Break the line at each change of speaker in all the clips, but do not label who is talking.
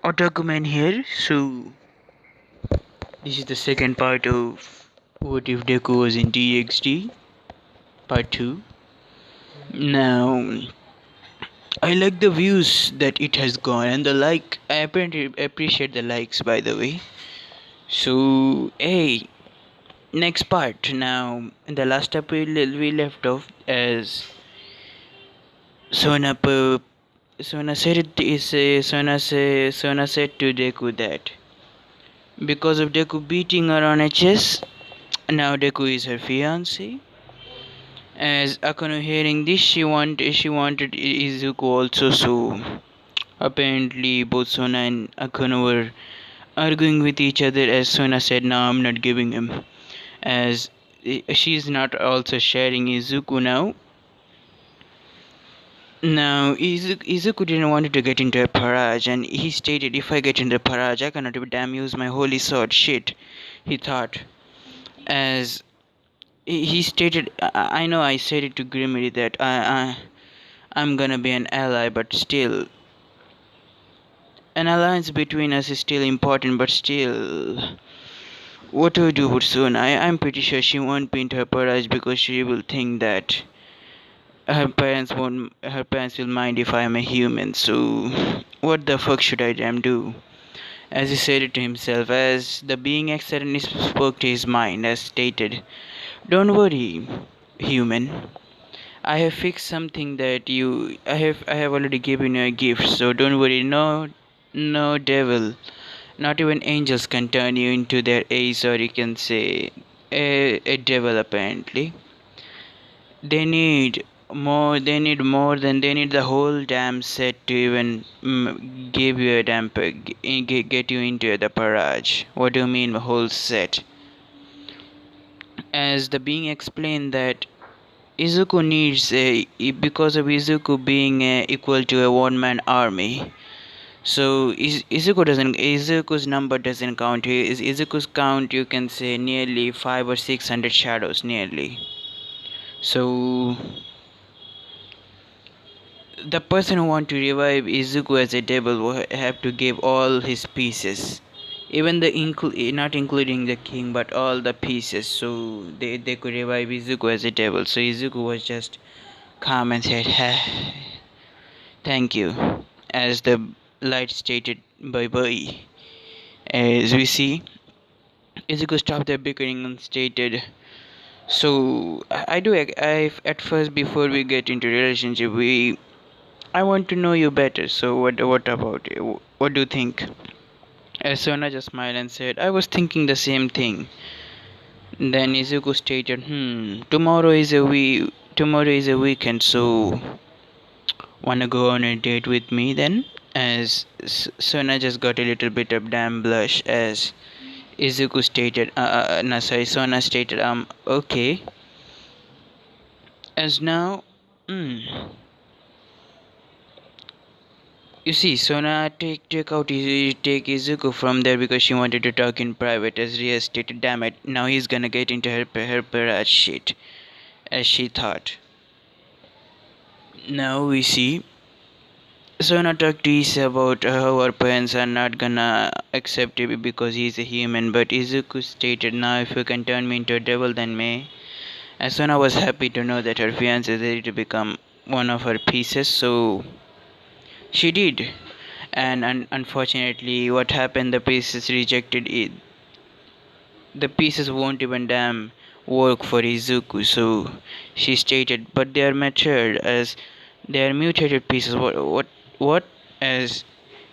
Otakuman here. So this is the second part of What If Deku Was in DXD, part 2. Now I like the views that it has gone and the like. I apparently appreciate the likes, by the way. So hey, next part. Now in the last episode we left off as Sona Sona said Sona said to Deku that because of Deku beating her on her chest, now Deku is her fiance. As Akano hearing this, she wanted Izuku also. So apparently both Sona and Akano were arguing with each other. As Sona said, "No, I'm not giving him." As she's not also sharing Izuku now. Now Izuku didn't want to get into a parage, and he stated, "If I get into a parage, I cannot damn use my holy sword." Shit, he thought. As he stated, I know I said it to Grimmy that I'm gonna be an ally, but still, an alliance between us is still important, but still, what do we do soon? I'm pretty sure she won't be into her paradise because she will think that her parents will mind if I am a human, so what the fuck should I damn do? As he said it to himself, as the being suddenly spoke to his mind, as stated, "Don't worry, human. I have fixed something that I have already given you a gift, so don't worry, no devil, not even angels can turn you into their ace, or you can say a devil apparently. They need the whole damn set to even give you a damn get you into the barrage. What do you mean whole set?" As the being explained that Izuku needs because of Izuku being equal to a one-man army. So Izuku's number doesn't count. Izuku's count, you can say, nearly 500 or 600 shadows nearly. So the person who want to revive Izuku as a devil will have to give all his pieces, even not including the king, but all the pieces, so they could revive Izuku as a devil. So Izuku was just calm and said, "Thank you," as the light stated, "Bye bye." As we see, Izuku stopped their bickering and stated, "So I at first, before we get into relationship, I want to know you better. So what about it? What do you think?" As Sona just smiled and said, "I was thinking the same thing." Then Izuku stated, tomorrow is a weekend, so wanna go on a date with me then?" As Sona just got a little bit of damn blush as Izuku stated, no, sorry, Sona stated, okay. As now, you see, Sona take Izuku from there because she wanted to talk in private. As Ria stated, "Damn it, now he's gonna get into her parrot shit," as she thought. Now we see Sona talked to Issa about how her parents are not gonna accept him because he's a human, but Izuku stated, "Now if you can turn me into a devil, then may." As Sona was happy to know that her fiance is ready to become one of her pieces, so she did. And unfortunately, what happened, the pieces rejected it. The pieces won't even damn work for Izuku, so she stated, "But they are matured as they are mutated pieces." What? As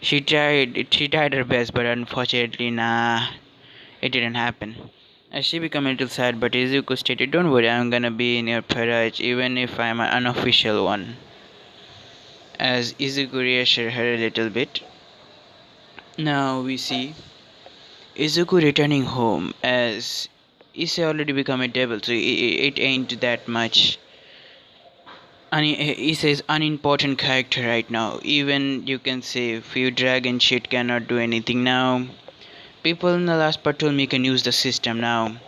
she tried her best, but unfortunately, nah, it didn't happen. As she became a little sad, but Izuku stated, "Don't worry, I'm gonna be in your parage, even if I'm an unofficial one." As Izuku reassured her a little bit. Now we see Izuku returning home, as Issei already become a devil, so it ain't that much. Issei is unimportant character right now. Even you can say few dragon shit cannot do anything now. People in the last part told me you can use the system now.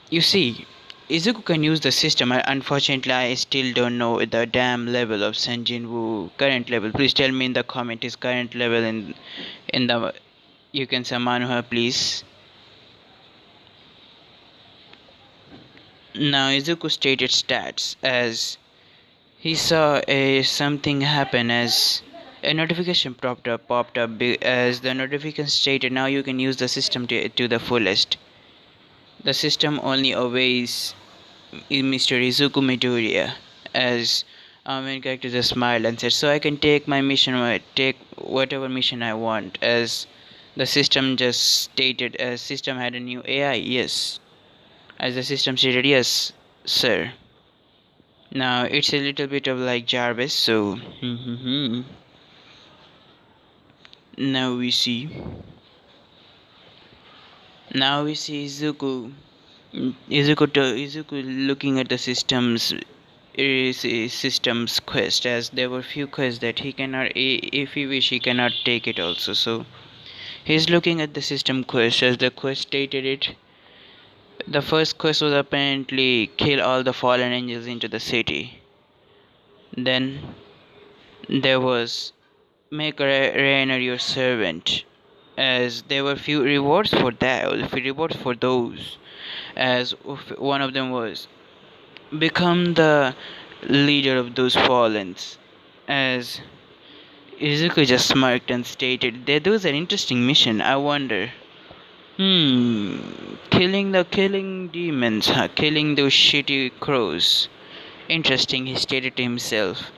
You see, Izuku can use the system. Unfortunately, I still don't know the damn level of Senjin Wu current level. Please tell me in the comment his current level in the you can summon her please. Now Izuku stated stats as he saw a something happen as a notification popped up as the notification stated now you can use the system to the fullest. The system only obeys Mr. Izuku Midoriya as our main character just smiled and said, so I can take my mission, take whatever mission I want. As the system just stated, as system had a new AI, yes. As the system stated, yes, sir. Now it's a little bit of like Jarvis, so now we see. Now we see Izuku looking at the system's quest as there were few quests that he cannot if he wish he cannot take it also, so he's looking at the system quest as the quest stated it. The first quest was apparently kill all the fallen angels into the city. Then there was make Rainer your servant, as there were few rewards for that, few rewards for those, as one of them was become the leader of those fallens. As Izuku just smirked and stated that was an interesting mission. I wonder. Killing demons, huh? Killing those shitty crows. Interesting, he stated to himself.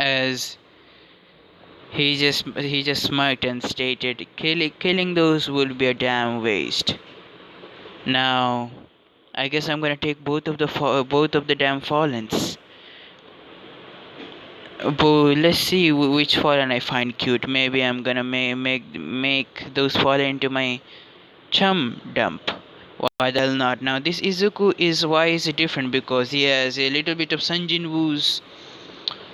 As he just smirked and stated, killing those would be a damn waste. Now, I guess I'm gonna take both of the damn fallens. But let's see which fallen I find cute. Maybe I'm gonna make those fallen into my chum dump. Why the hell not? Now this Izuku is why is it different because he has a little bit of Sanjin Wu's,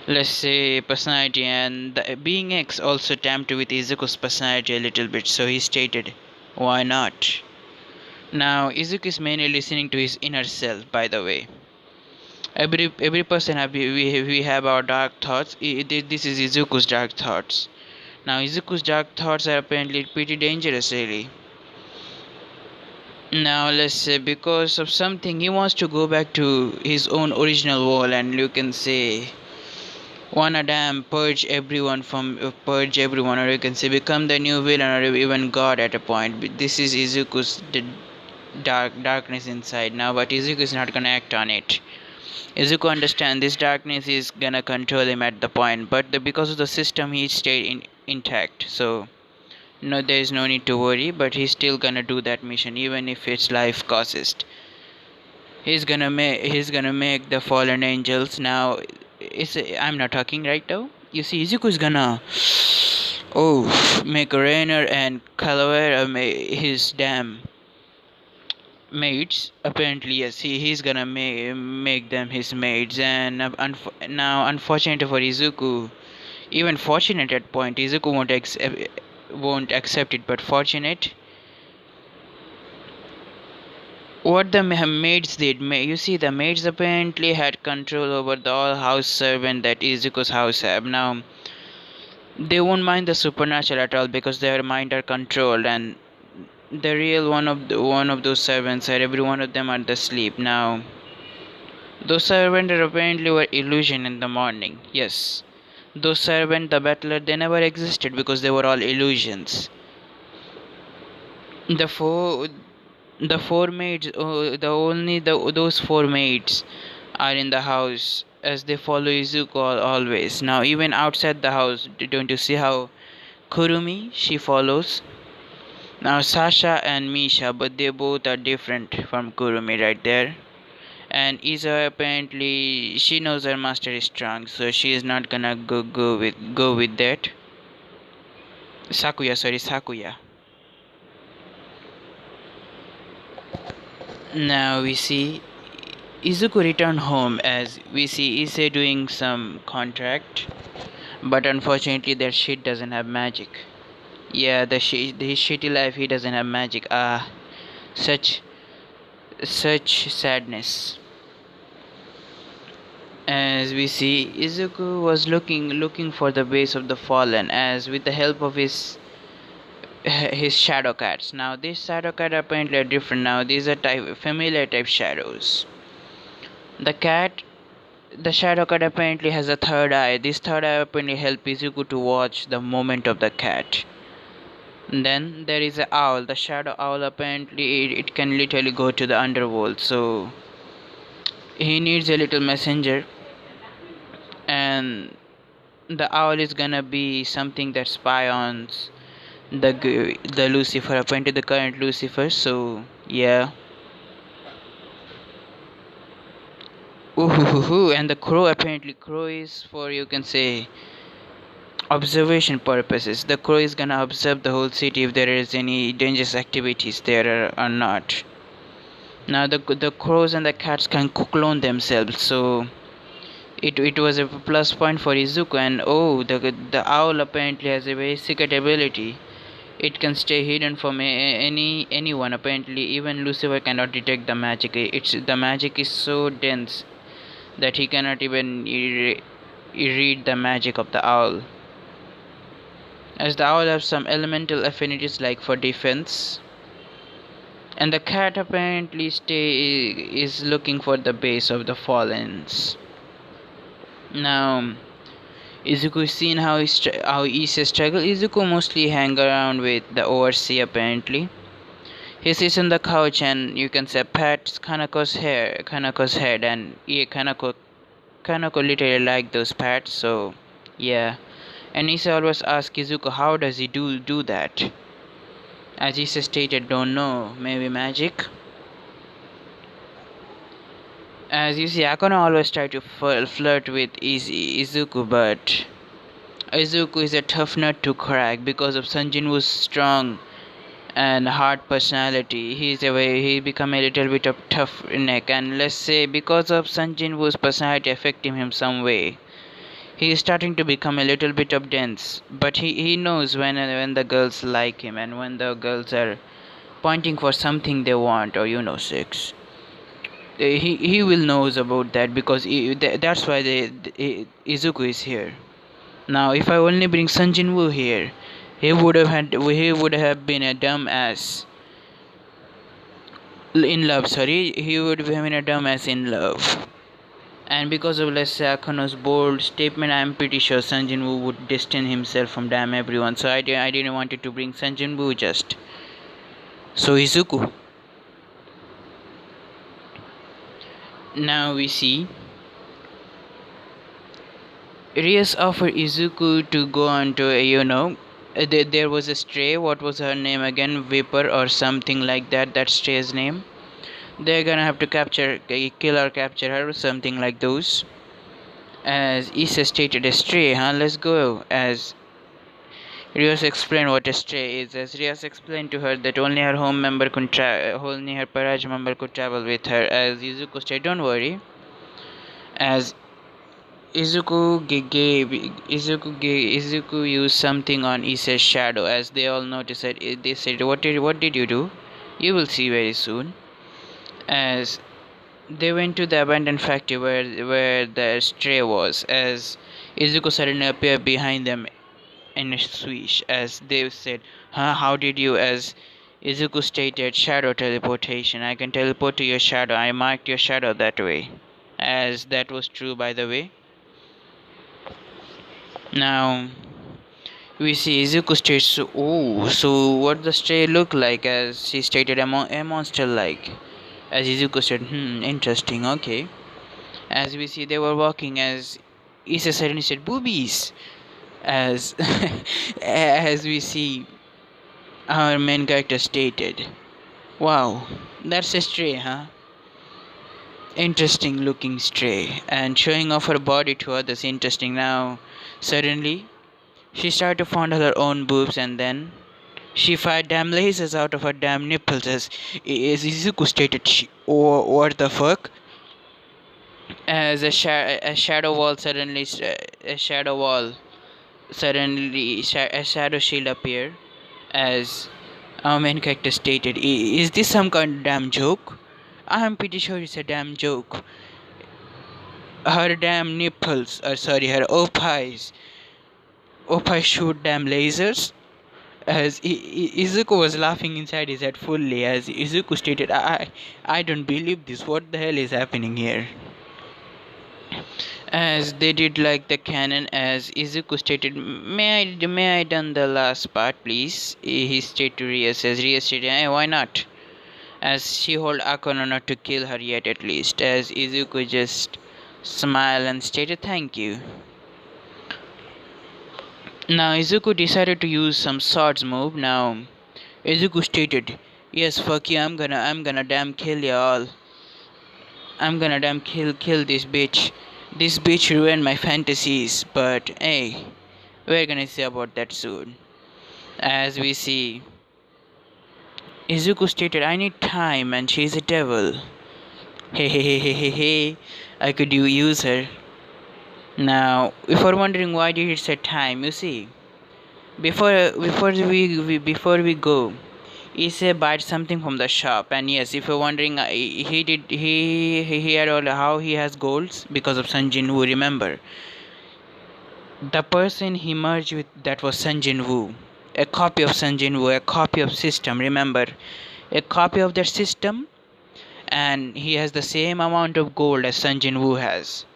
let's say, personality, and the being X also tamped with Izuku's personality a little bit. So he stated, why not? Now Izuku is mainly listening to his inner self. By the way, every person we have our dark thoughts. This is Izuku's dark thoughts. Now Izuku's dark thoughts are apparently pretty dangerous, really. Now let's say because of something he wants to go back to his own original world, and you can say wanna damn purge everyone, or you can say become the new villain or even god at a point. But this is Izuku's darkness inside now, but Izuku is not gonna act on it. Izuku understands this darkness is gonna control him at the point, but because of the system he stayed intact. So no, there is no need to worry, but he's still gonna do that mission even if it's life cost. He's gonna make the fallen angels. Now I'm not talking right now. You see Izuku is gonna make Rainer and Calavera his damn mates. Apparently yes, he's gonna make them his mates. And now unfortunately for Izuku, even fortunate at point, Izuku won't accept it, but fortunate what the maids did. You see, the maids apparently had control over the all house servant that Izuku's house have. Now they won't mind the supernatural at all because their mind are controlled, and the real one of those servants are every one of them are the sleep. Now those servants apparently were illusion in the morning. Yes, those servants, the butler, they never existed because they were all illusions. The four the four maids, the only those four maids are in the house as they follow Izuku always. Now even outside the house, don't you see how Kurumi she follows? Now Sasha and Misha, but they both are different from Kurumi right there. And Iza apparently she knows her master is strong, so she is not gonna go with that. Sakuya. Now we see Izuku returned home as we see Issei doing some contract, but unfortunately that shit doesn't have magic. Yeah, his shitty life he doesn't have magic. Such such sadness. As we see, Izuku was looking for the base of the fallen, as with the help of his shadow cats. Now these shadow cats apparently are different. Now these are familiar type shadows. The cat, the shadow cat apparently has a third eye. This third eye apparently helps Izuku to watch the movement of the cat. Then there is a owl. The shadow owl apparently it can literally go to the underworld. So he needs a little messenger, and the owl is gonna be something that spy on the Lucifer, apparently the current Lucifer. So yeah. Ooh, and the crow, apparently crow is for, you can say, observation purposes. The crow is gonna observe the whole city if there is any dangerous activities there or not. Now the crows and the cats can clone themselves, so it was a plus point for Izuku. And oh, the owl apparently has a very secret ability. It can stay hidden from anyone. Apparently, even Lucifer cannot detect the magic. The magic is so dense that he cannot even read the magic of the owl. As the owl has some elemental affinities like for defense, and the cat apparently is looking for the base of the fallens. Now Izuku is seen how Ise struggle. Izuku mostly hang around with the overseer apparently. He sits on the couch and you can say pats Kanako's head, and yeah, Kanako literally like those pats. So yeah, and Ise always asks Izuku how does he do that. As Ise stated, don't know, maybe magic. As you see, Akano always try to flirt with Izuku, but Izuku is a tough nut to crack because of Sanjinwoo's strong and hard personality. He become a little bit of tough neck, and let's say because of Sanjinwoo's personality affecting him some way, he is starting to become a little bit of dense. But he knows when the girls like him and when the girls are pointing for something they want, or sex. He will knows about that because that's why Izuku is here. Now, if I only bring Sanjin Woo here, he would have been a dumb ass in love. Sorry, he would have been a dumb ass in love. And because of let's say Akano's bold statement, I am pretty sure Sanjin Woo would distance himself from damn everyone. So I didn't want to bring Sanjin Woo just. So Izuku. Now we see Rias offered Izuku to go on to there was a stray. What was her name again? Vapor or something like that. That stray's name. They're gonna have to kill or capture her, or something like those. As Issa stated, a stray, huh? Let's go. As Rios explained what a stray is. As Rios explained to her that only her only her Paraj member could travel with her. As Izuku said, don't worry. As Izuku used something on Issa's shadow. As they all noticed it, they said, what did you do? You will see very soon. As they went to the abandoned factory where the stray was, as Izuku suddenly appeared behind them in a swish. As they said, huh, how did you? As Izuku stated, shadow teleportation. I can teleport to your shadow. I marked your shadow that way. As that was true, by the way. Now we see Izuku states, so what the stray look like? As she stated, a monster like. As Izuku said, interesting, okay. As we see, they were walking. As Issa suddenly said, boobies. As as we see, our main character stated, wow, that's a stray, huh? Interesting looking stray, and showing off her body to others. Interesting. Now suddenly she started to fondle her own boobs, and then she fired damn lasers out of her damn nipples. As Izuku stated, what the fuck? As a shadow wall suddenly, a shadow shield appeared. As our main character stated, is this some kind of damn joke? I'm pretty sure it's a damn joke. Her damn nipples, sorry, her opies shoot damn lasers. As Izuku was laughing inside his head fully, as Izuku stated, I don't believe this. What the hell is happening here? As they did like the canon, as Izuku stated, may I done the last part, please? He stated to Ria, says Ria stated, why not? As she hold Akono not to kill her yet at least, as Izuku just smiled and stated thank you. Now Izuku decided to use some swords move. Now Izuku stated, yes, fuck you, I'm gonna damn kill you all. I'm gonna damn kill this bitch. This bitch ruined my fantasies, but hey, we're gonna see about that soon. As we see, Izuku stated, I need time and she's a devil. Hey hey hey hey hey hey, I could use her. Now, if you're wondering why did it say time, you see, before we go, he said buy something from the shop, and yes, if you're wondering, he had all how he has golds because of Sanjin Woo. Remember, the person he merged with that was Sanjin Woo, a copy of Sanjin Woo, a copy of system. Remember, a copy of that system, and he has the same amount of gold as Sanjin Woo has.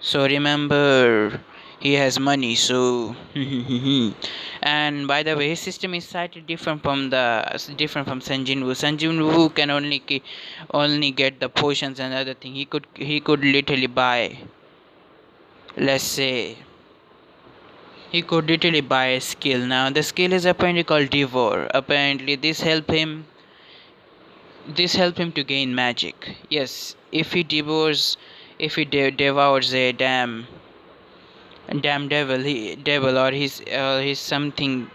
So remember, he has money. So and by the way, his system is slightly different from Sanjin Woo. Sanjin Woo can only get the potions and other thing. He could literally buy. Let's say he could literally buy a skill. Now the skill is apparently called Devour. Apparently this help him to gain magic. Yes, if he devours a damn devil or his something.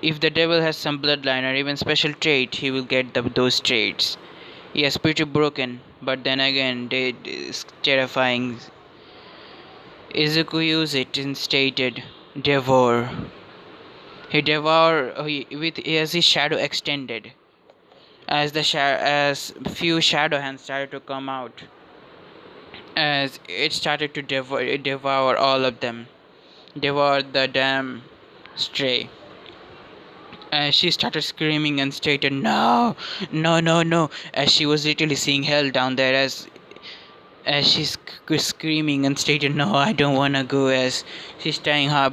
If the devil has some bloodline or even special trait, he will get those traits. Yes, pretty broken, but then again, it's terrifying. Izuku used it and stated, "Devour." He devoured with as his shadow extended, as few shadow hands started to come out, as it started to devour all of them, devour the damn stray. As she started screaming and stated, "No, no, no, no!" As she was literally seeing hell down there, as she's screaming and stated, "No, I don't wanna go." As she's trying her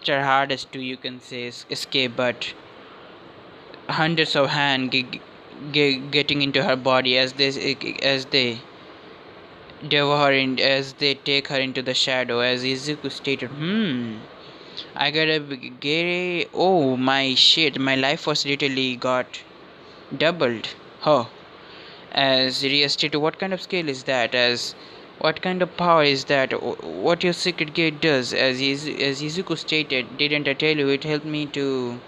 hardest to, you can say, escape, but hundreds of hands getting into her body as they devour as they take her into the shadow. As Izuku stated, I gotta get. Oh my shit! My life was literally got doubled. Oh, as Ria stated, what kind of skill is that? As what kind of power is that? What your secret gate does? As Izuku stated, didn't I tell you it helped me to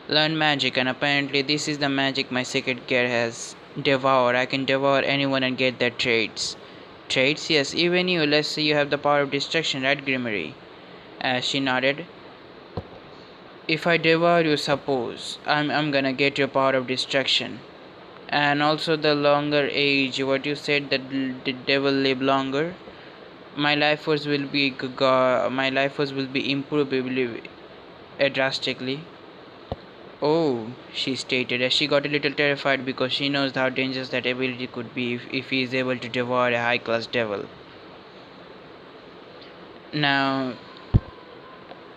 learn magic? And apparently, this is the magic my secret gate has. Devour. I can devour anyone and get their traits. Traits? Yes, even you. Let's say you have the power of destruction, right, Grimmery? As she nodded. If I devour you, suppose I'm gonna get your power of destruction, and also the longer age. What you said that the devil live longer. My life force will be improved drastically. Oh, she stated as she got a little terrified because she knows how dangerous that ability could be if he is able to devour a high class devil. Now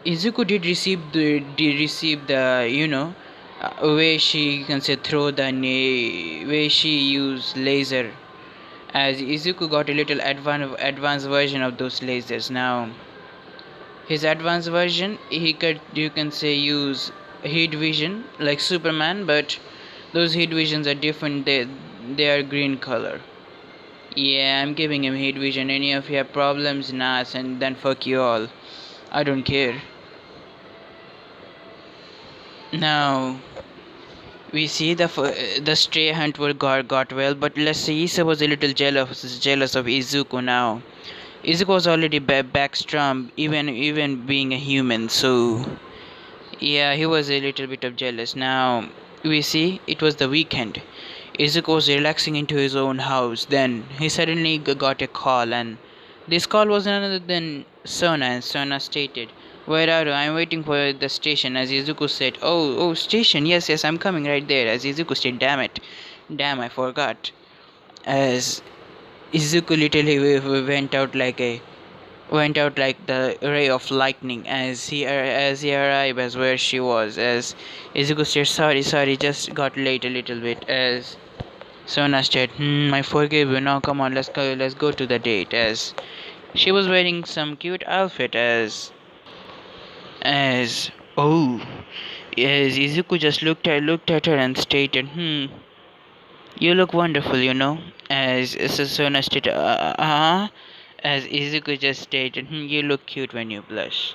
Izuku did receive the way she can say throw the way she used laser, as Izuku got a little advanced version of those lasers. Now his advanced version, he could, you can say, use heat vision like Superman, but those heat visions are different. They are green color. Yeah, I'm giving him heat vision. Any of you have problems, Nas, and then fuck you all. I don't care. Now we see the stray hunt got well, but let's say Issa was a little jealous of Izuku. Now Izuku was already backstrom, even being a human. So yeah, he was a little bit of jealous. Now we see it was the weekend. Izuku was relaxing into his own house. Then he suddenly got a call, and this call was none other than Sona. And Sona stated, "Where are you? I'm waiting for the station." As Izuku said, "Oh, station. Yes, yes, I'm coming right there." As Izuku said, "Damn it, damn, I forgot." As Izuku literally went out like the ray of lightning as he arrived as where she was. As Izuku said, "Sorry, just got late a little bit." As Sona said, "I forgive you. Now come on, let's go to the date." As she was wearing some cute outfit. As oh, as Izuku just looked at her and stated, "You look wonderful, you know." As Sona stated, as Izuku just stated, "You look cute when you blush."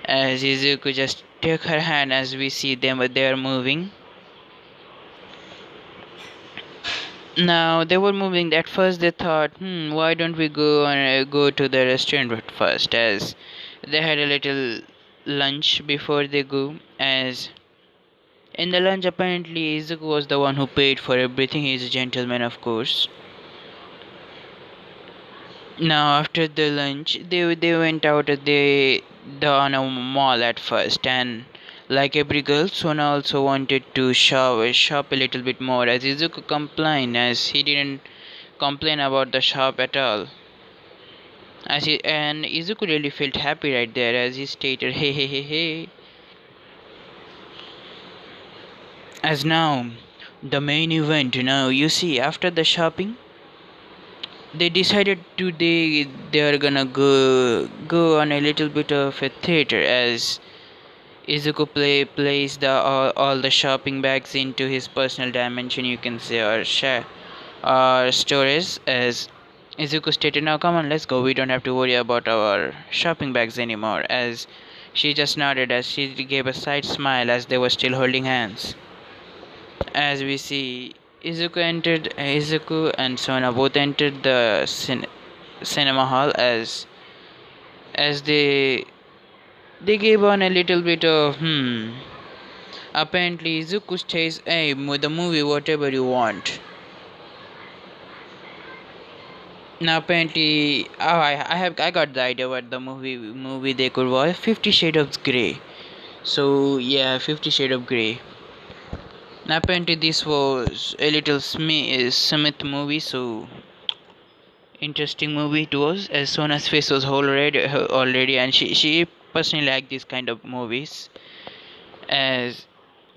As Izuku just took her hand as we see them, but they are moving. Now they were moving. At first they thought, why don't we go to the restaurant first? As they had a little lunch before they go. As in the lunch, apparently Izuku was the one who paid for everything. He's a gentleman, of course. Now after the lunch, they went out at the on a mall at first, and like every girl, Sona also wanted to shop a little bit more. As Izuku complained, as he didn't complain about the shop at all. And Izuku really felt happy right there, as he stated, hey. As now, the main event. Now you see, after the shopping, they decided they are gonna go on a little bit of a theater. As Izuku plays all the shopping bags into his personal dimension, you can say, or storage. As Izuku stated, "Now come on, let's go. We don't have to worry about our shopping bags anymore." As she just nodded as she gave a side smile as they were still holding hands. As we see, Izuku and Sona both entered the cinema hall. As they gave on a little bit of Apparently, Izuku says, "Hey, the movie, whatever you want." Now, apparently, I got the idea what the movie they could watch. 50 Shades of Grey. So yeah, 50 Shades of Grey. Now, apparently, this was a little Smith movie. So interesting movie it was. As Sona's face was already, and she personally liked this kind of movies. As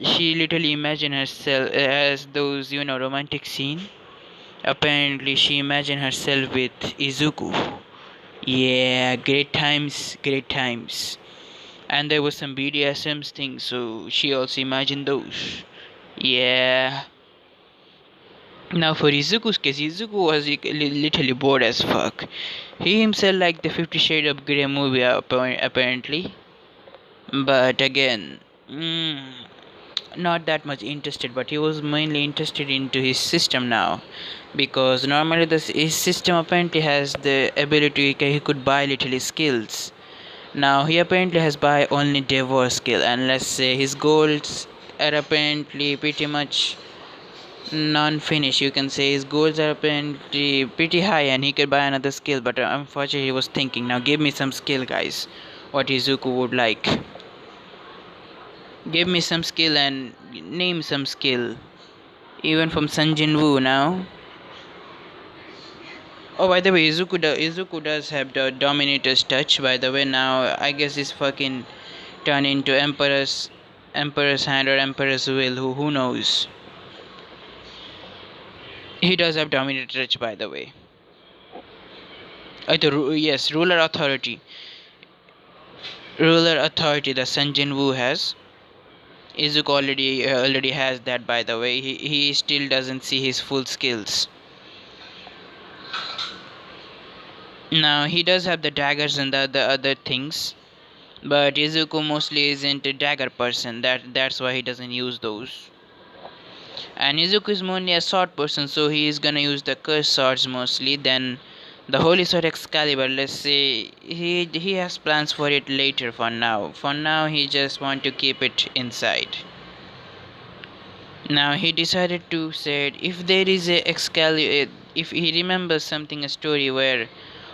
she literally imagined herself as those romantic scene. Apparently she imagined herself with Izuku. Yeah, great times. And there was some BDSM things, so she also imagined those. Yeah. Now for Izuku's case, Izuku was literally bored as fuck. He himself liked the 50 Shades of Grey movie apparently. But again, not that much interested, but he was mainly interested into his system now, because normally his system apparently has the ability he could buy literally skills. Now he apparently has buy only Devour skill, and let's say his goals are apparently pretty much non-finish. You can say his goals are apparently pretty high and he could buy another skill, but unfortunately he was thinking, now give me some skill, guys. What Izuku would like. Give me some skill and name some skill. Even from Sanjin Woo now. Oh, by the way, Izuku does have the Dominator's touch. By the way, now I guess he's fucking turned into Emperor's hand or Emperor's will. Who knows? He does have Dominator touch, by the way. Yes, Ruler Authority. Ruler Authority that Sanjin Woo has. Izuku already has that, by the way. He still doesn't see his full skills. Now he does have the daggers and the other things, but Izuku mostly isn't a dagger person. That's why he doesn't use those. And Izuku is mainly a sword person, so he is gonna use the cursed swords mostly. Then the Holy Sword Excalibur. Let's say he has plans for it later. For now he just want to keep it inside. Now he decided to say if there is a Excalibur, if he remembers something, a story where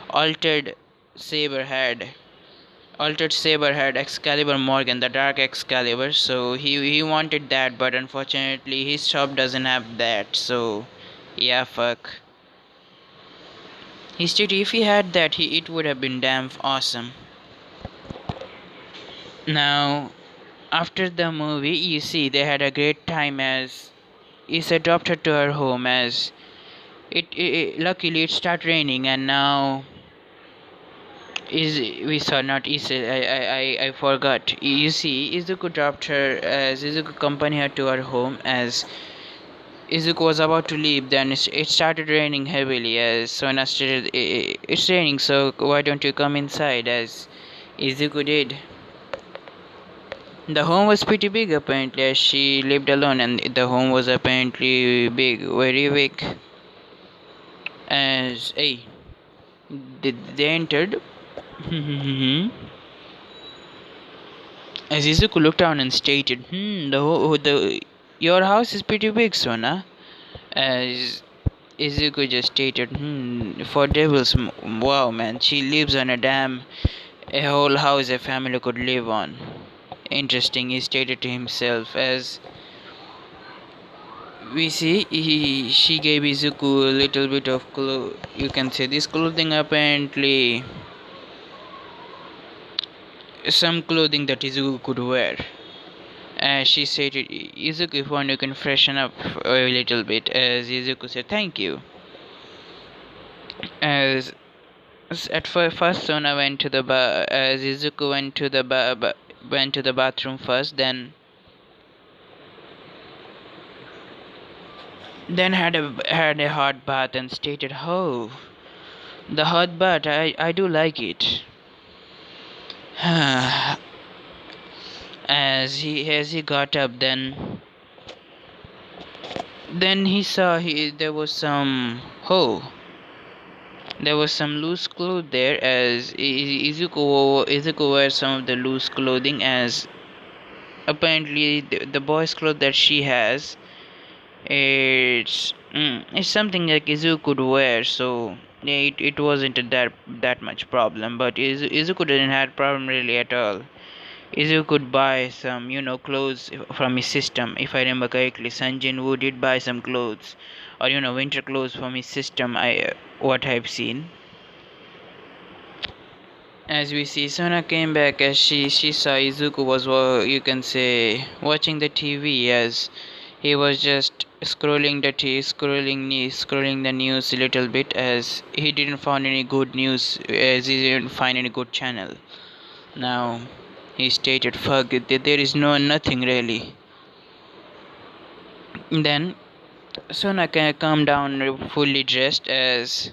altered saber had altered saber had Excalibur Morgan, the Dark Excalibur. So he wanted that, but unfortunately his shop doesn't have that. So yeah, fuck. He stated if he had that, it would have been damn awesome. Now, after the movie, you see they had a great time as Issa dropped her to her home as luckily it started raining and now is we saw not Issa I forgot. You see, Izuku dropped her as Izuku accompanied her to her home as Izuku was about to leave. Then it started raining heavily as Sona stated, "It's raining, so why don't you come inside?" As Izuku did. The home was pretty big apparently as she lived alone and the home was apparently big, very big. As they entered. As Izuku looked down and stated, your house is pretty big, Sona. As Izuku just stated, for devils, wow man, she lives on a whole house a family could live on. Interesting, he stated to himself as we see she gave Izuku a little bit of you can say this clothing apparently some clothing that Izuku could wear. As she said, Izuku, if one you can freshen up a little bit. As Izuku said, thank you. As at first Sona went to the as Izuku went to the went to the bathroom first, then had a hot bath and stated, "Oh, the hot bath, I do like it." as he got up, then he saw there was some loose clothes there as Izuku wears some of the loose clothing as apparently the boy's clothes that she has it's something like Izuku could wear so yeah, it wasn't that much problem but Izuku didn't have problem really at all. Izuku could buy some clothes from his system if I remember correctly. Sanjin Woo did buy some clothes or winter clothes from his system. What I've seen. As we see, Sona came back as she saw Izuku was you can say watching the TV as he was just scrolling the news a little bit as he didn't find any good news as he didn't find any good channel. Now he stated, "Fuck it, there is nothing really." Then Sona calmed down fully dressed as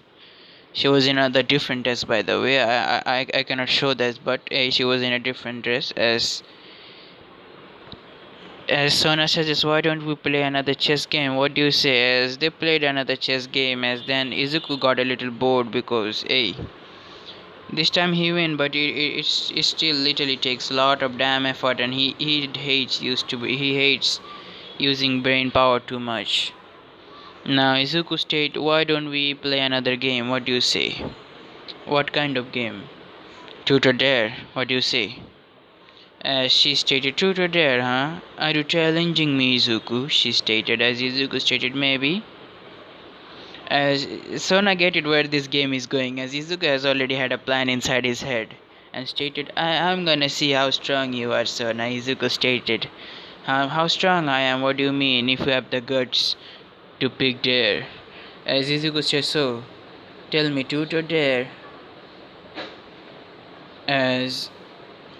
she was in a different dress, by the way. I cannot show this, but she was in a different dress. As Sona suggests, why don't we play another chess game? What do you say? As they played another chess game, as then Izuku got a little bored because this time he win, but it still literally takes a lot of damn effort, and he hates using brain power too much. Now Izuku state, why don't we play another game? What do you say? What kind of game? Truth or dare? What do you say? As she stated, truth or dare, huh? Are you challenging me, Izuku? She stated, as Izuku stated, maybe. As Sona get it where this game is going, as Izuku has already had a plan inside his head, and stated, I'm gonna see how strong you are, Sona. Izuku stated, how strong I am? What do you mean? If you have the guts to pick dare? As Izuku said, so, tell me, truth or dare? As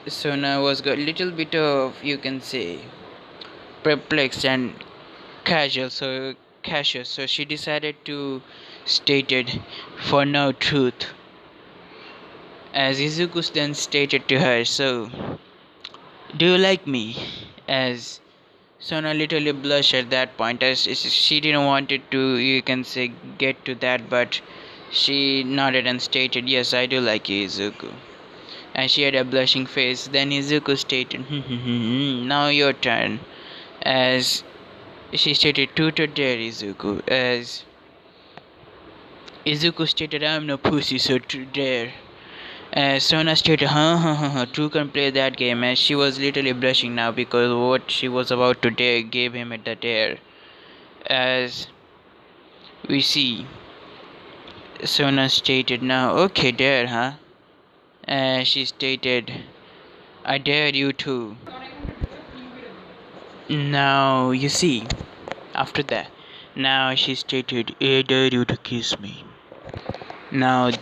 Sona was got little bit of you can say perplexed and casual, so she decided to stated for now truth. As Izuku then stated to her, so do you like me? As Sona literally blushed at that point as she didn't want it to you can say get to that, but she nodded and stated, yes, I do like you, Izuku. And she had a blushing face. Then Izuku stated, now your turn. As She stated, "Tutor dare Izuku," as Izuku stated, "I'm no pussy, so dare." As Sona stated, "Huh, huh, huh, huh, True can play that game," as she was literally blushing now because what she was about to dare gave him the dare. As we see, Sona stated, "Now, okay, dare, huh?" As she stated, "I dare you too." Now, you see, after that, now she stated, "I dare you to kiss me." Now,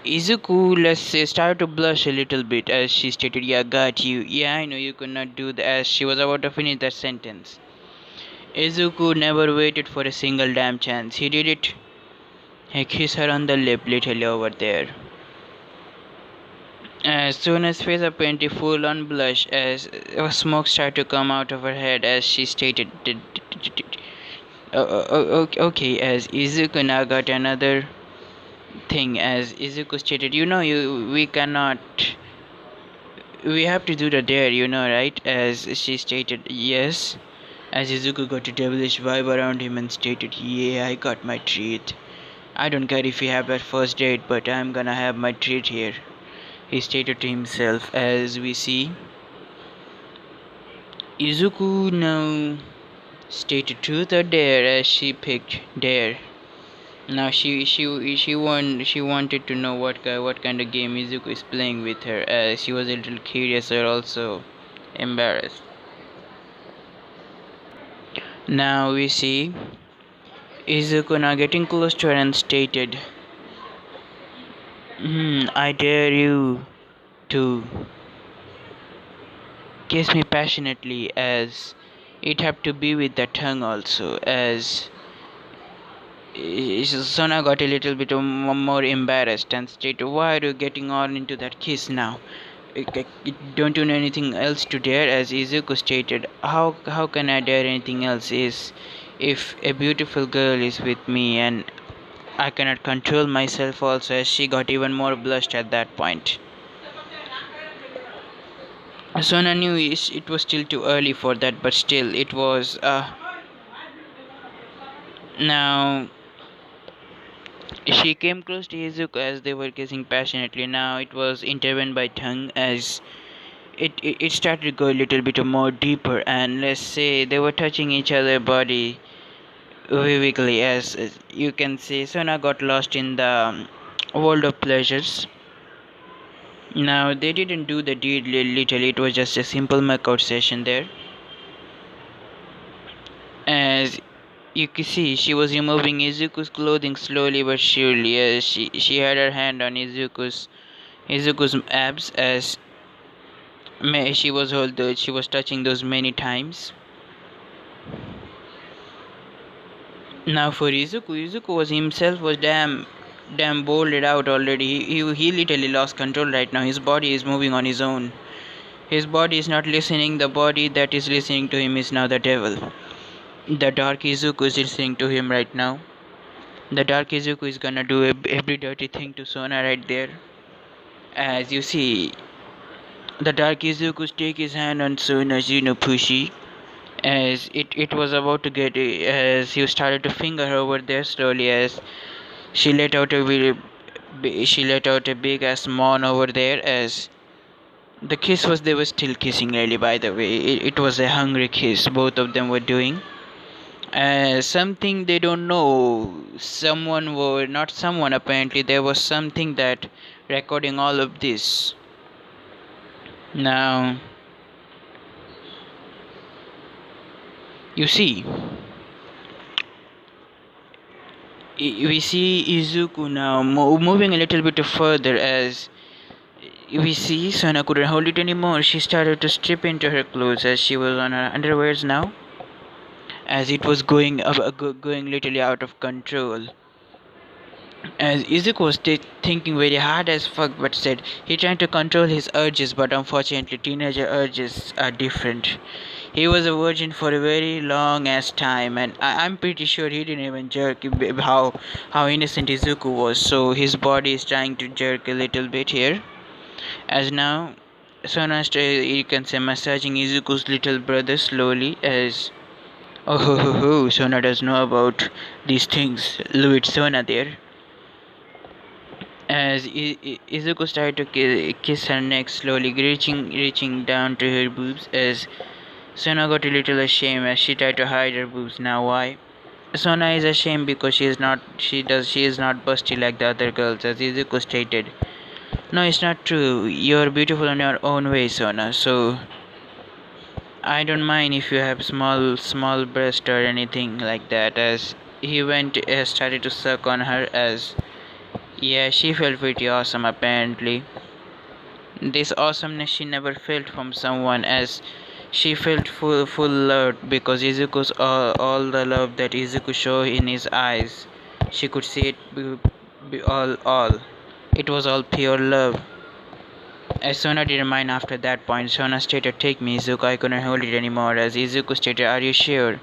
Izuku, let's say, started to blush a little bit as she stated, "Yeah, got you. Yeah, I know you could not do that," as she was about to finish that sentence. Izuku never waited for a single damn chance. He did it. He kissed her on the lip, literally over there. As soon as face apparently full on blush, as smoke started to come out of her head, as she stated, okay, as Izuku now got another thing, as Izuku stated, we have to do the dare, right? As she stated, yes. As Izuku got a devilish vibe around him and stated, "Yeah, I got my treat. I don't care if we have that first date, but I'm gonna have my treat here," he stated to himself. As we see, Izuku now stated truth or dare as she picked dare. Now she wanted to know what kind of game Izuku is playing with her, as she was a little curious or also embarrassed. Now we see Izuku now getting close to her and stated, "I dare you to kiss me passionately," as it had to be with the tongue also, as Sona got a little bit more embarrassed and stated, "Why are you getting on into that kiss now? Don't you know anything else to dare?" As Izuku stated, how can I dare anything else is if a beautiful girl is with me and I cannot control myself also," as she got even more blushed at that point. Sona knew it was still too early for that, but still it was now she came close to Izuku as they were kissing passionately. Now it was intervened by tongue as it started to go a little bit more deeper, and let's say they were touching each other body vividly, as you can see Sona got lost in the world of pleasures. Now they didn't do the deed literally, it was just a simple makeout session there. As you can see, she was removing Izuku's clothing slowly but surely, as she had her hand on Izuku's abs, as she was touching those many times. Now for Izuku was himself was damn bolded out already. He literally lost control right now. His body is moving on his own. His body is not listening. The body that is listening to him is now the devil. The dark Izuku is listening to him right now. The dark Izuku is gonna do every dirty thing to Sona right there. As you see, the dark Izuku take his hand on Sona's pushy, as it was about to get, as he started to finger her over there slowly, as she let out a big ass moan over there, as the kiss was, they were still kissing really, by the way. It was a hungry kiss both of them were doing. Something they don't know, not someone, apparently there was something that recording all of this. Now you see, we see Izuku now moving a little bit further, as we see Sona couldn't hold it anymore. She started to strip into her clothes as she was on her underwears now, as it was going literally out of control. As Izuku was thinking very hard as fuck, but said he tried to control his urges, but unfortunately teenager urges are different. He was a virgin for a very long ass time, and I'm pretty sure he didn't even jerk. How innocent Izuku was, so his body is trying to jerk a little bit here. As now Sona, you can say, massaging Izuku's little brother slowly, as Oh ho ho ho, Sona does know about these things. Look, Sona there. As Izuku started to kiss her neck slowly, reaching down to her boobs, as Sona got a little ashamed as she tried to hide her boobs. Now why? Sona is ashamed because she is not busty like the other girls, as Izuku stated. No, it's not true. You're beautiful in your own way, Sona. So I don't mind if you have small breast or anything like that. As he went, started to suck on her. As yeah, she felt pretty awesome apparently. This awesomeness she never felt from someone, as she felt full loved because Izuku's all the love that Izuku showed in his eyes. She could see it be all. It was all pure love. As Sona didn't mind after that point, Sona stated, "Take me, Izuku, I couldn't hold it anymore." As Izuku stated, "Are you sure?"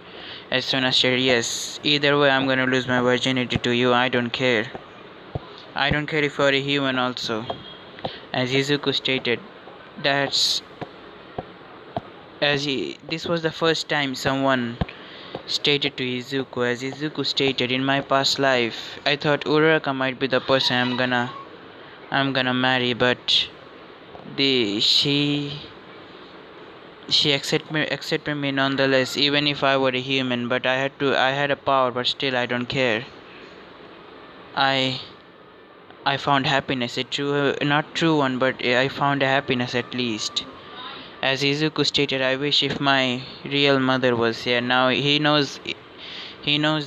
As Sona stated, "Yes. Either way, I'm gonna lose my virginity to you. I don't care. I don't care if you're a human also." As Izuku stated, that's this was the first time someone stated to Izuku, as Izuku stated, "In my past life, I thought Uraraka might be the person I'm gonna marry, but the she accepted me nonetheless, even if I were a human. But I had a power, but still I don't care. I I found happiness, a true not true one, but I found a happiness at least." As Izuku stated, "I wish if my real mother was here." Now he knows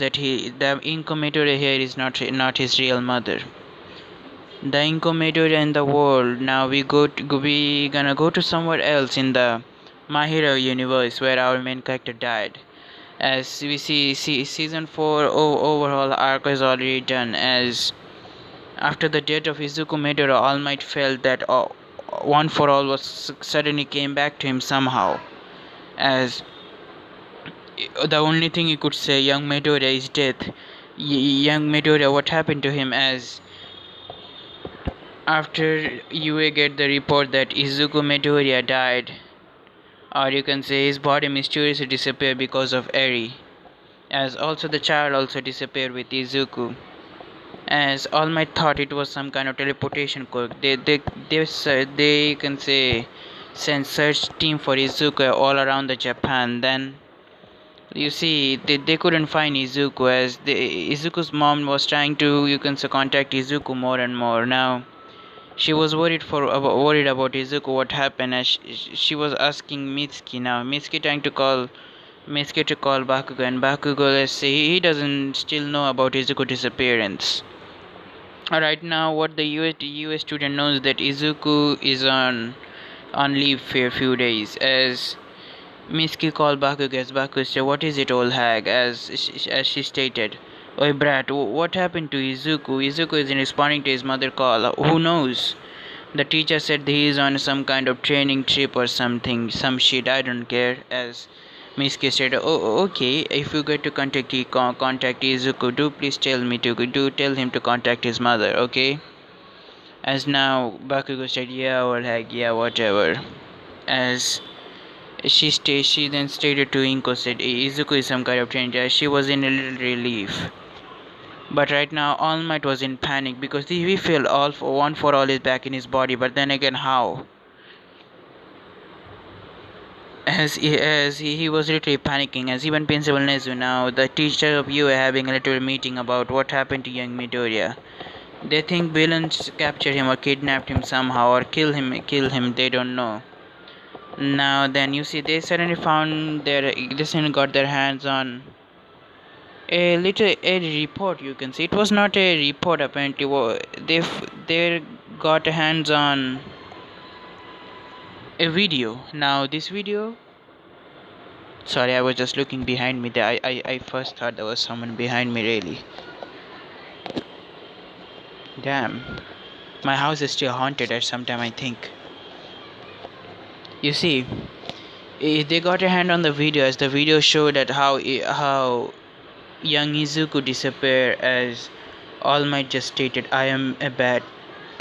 that the Incomatora here is not his real mother. The Incomatora in the world. Now we gonna go to somewhere else in the My Hero universe where our main character died. As we see season 4 overall arc is already done. As after the death of Izuku Midori, All Might felt that one for all was suddenly came back to him somehow. As the only thing he could say, young Midori is dead. Young Midori, what happened to him? As after UA get the report that Izuku Midoriya died, or you can say his body mysteriously disappeared because of Eri. As also the child also disappeared with Izuku. As All Might thought it was some kind of teleportation quirk. They can say sent search team for Izuku all around the Japan. Then you see they couldn't find Izuku, as Izuku's mom was trying to, you can say, contact Izuku more and more. Now she was worried about Izuku, what happened, as she was asking Mitsuki. Now Mitsuki trying to call Bakugo, and Bakugo, let's say, he doesn't still know about Izuku disappearance. Right now, what the US student knows that Izuku is on leave for a few days. As Mitsuki called Bakugo, as Bakugo said, "What is it, old hag?" As she stated, "Oi brat, what happened to Izuku? Izuku isn't responding to his mother call. Who knows? The teacher said he is on some kind of training trip or something, some shit, I don't care." As Mitsuki said, "Oh, okay, if you get to contact Izuku, do please tell me to do tell him to contact his mother, okay?" As now Bakugo said, "Yeah, or heck, yeah, whatever." As she then stated to Inko, said, "Izuku is some kind of training." She was in a little relief. But right now, All Might was in panic because we feel one for all is back in his body. But then again, how? As he was literally panicking, as even Principal Nezu, now the teacher of you, are having a little meeting about what happened to young Midoriya. They think villains captured him or kidnapped him somehow or kill him. They don't know. Now then, you see, they suddenly got their hands on a report. You can see it was not a report apparently. They got hands on a video. Now this video, sorry, I was just looking behind me there. I first thought there was someone behind me, really. Damn, my house is still haunted at some time, I think. You see, they got a hand on the video, as the video showed that how young Izuku disappeared. As All Might just stated, "I am a bad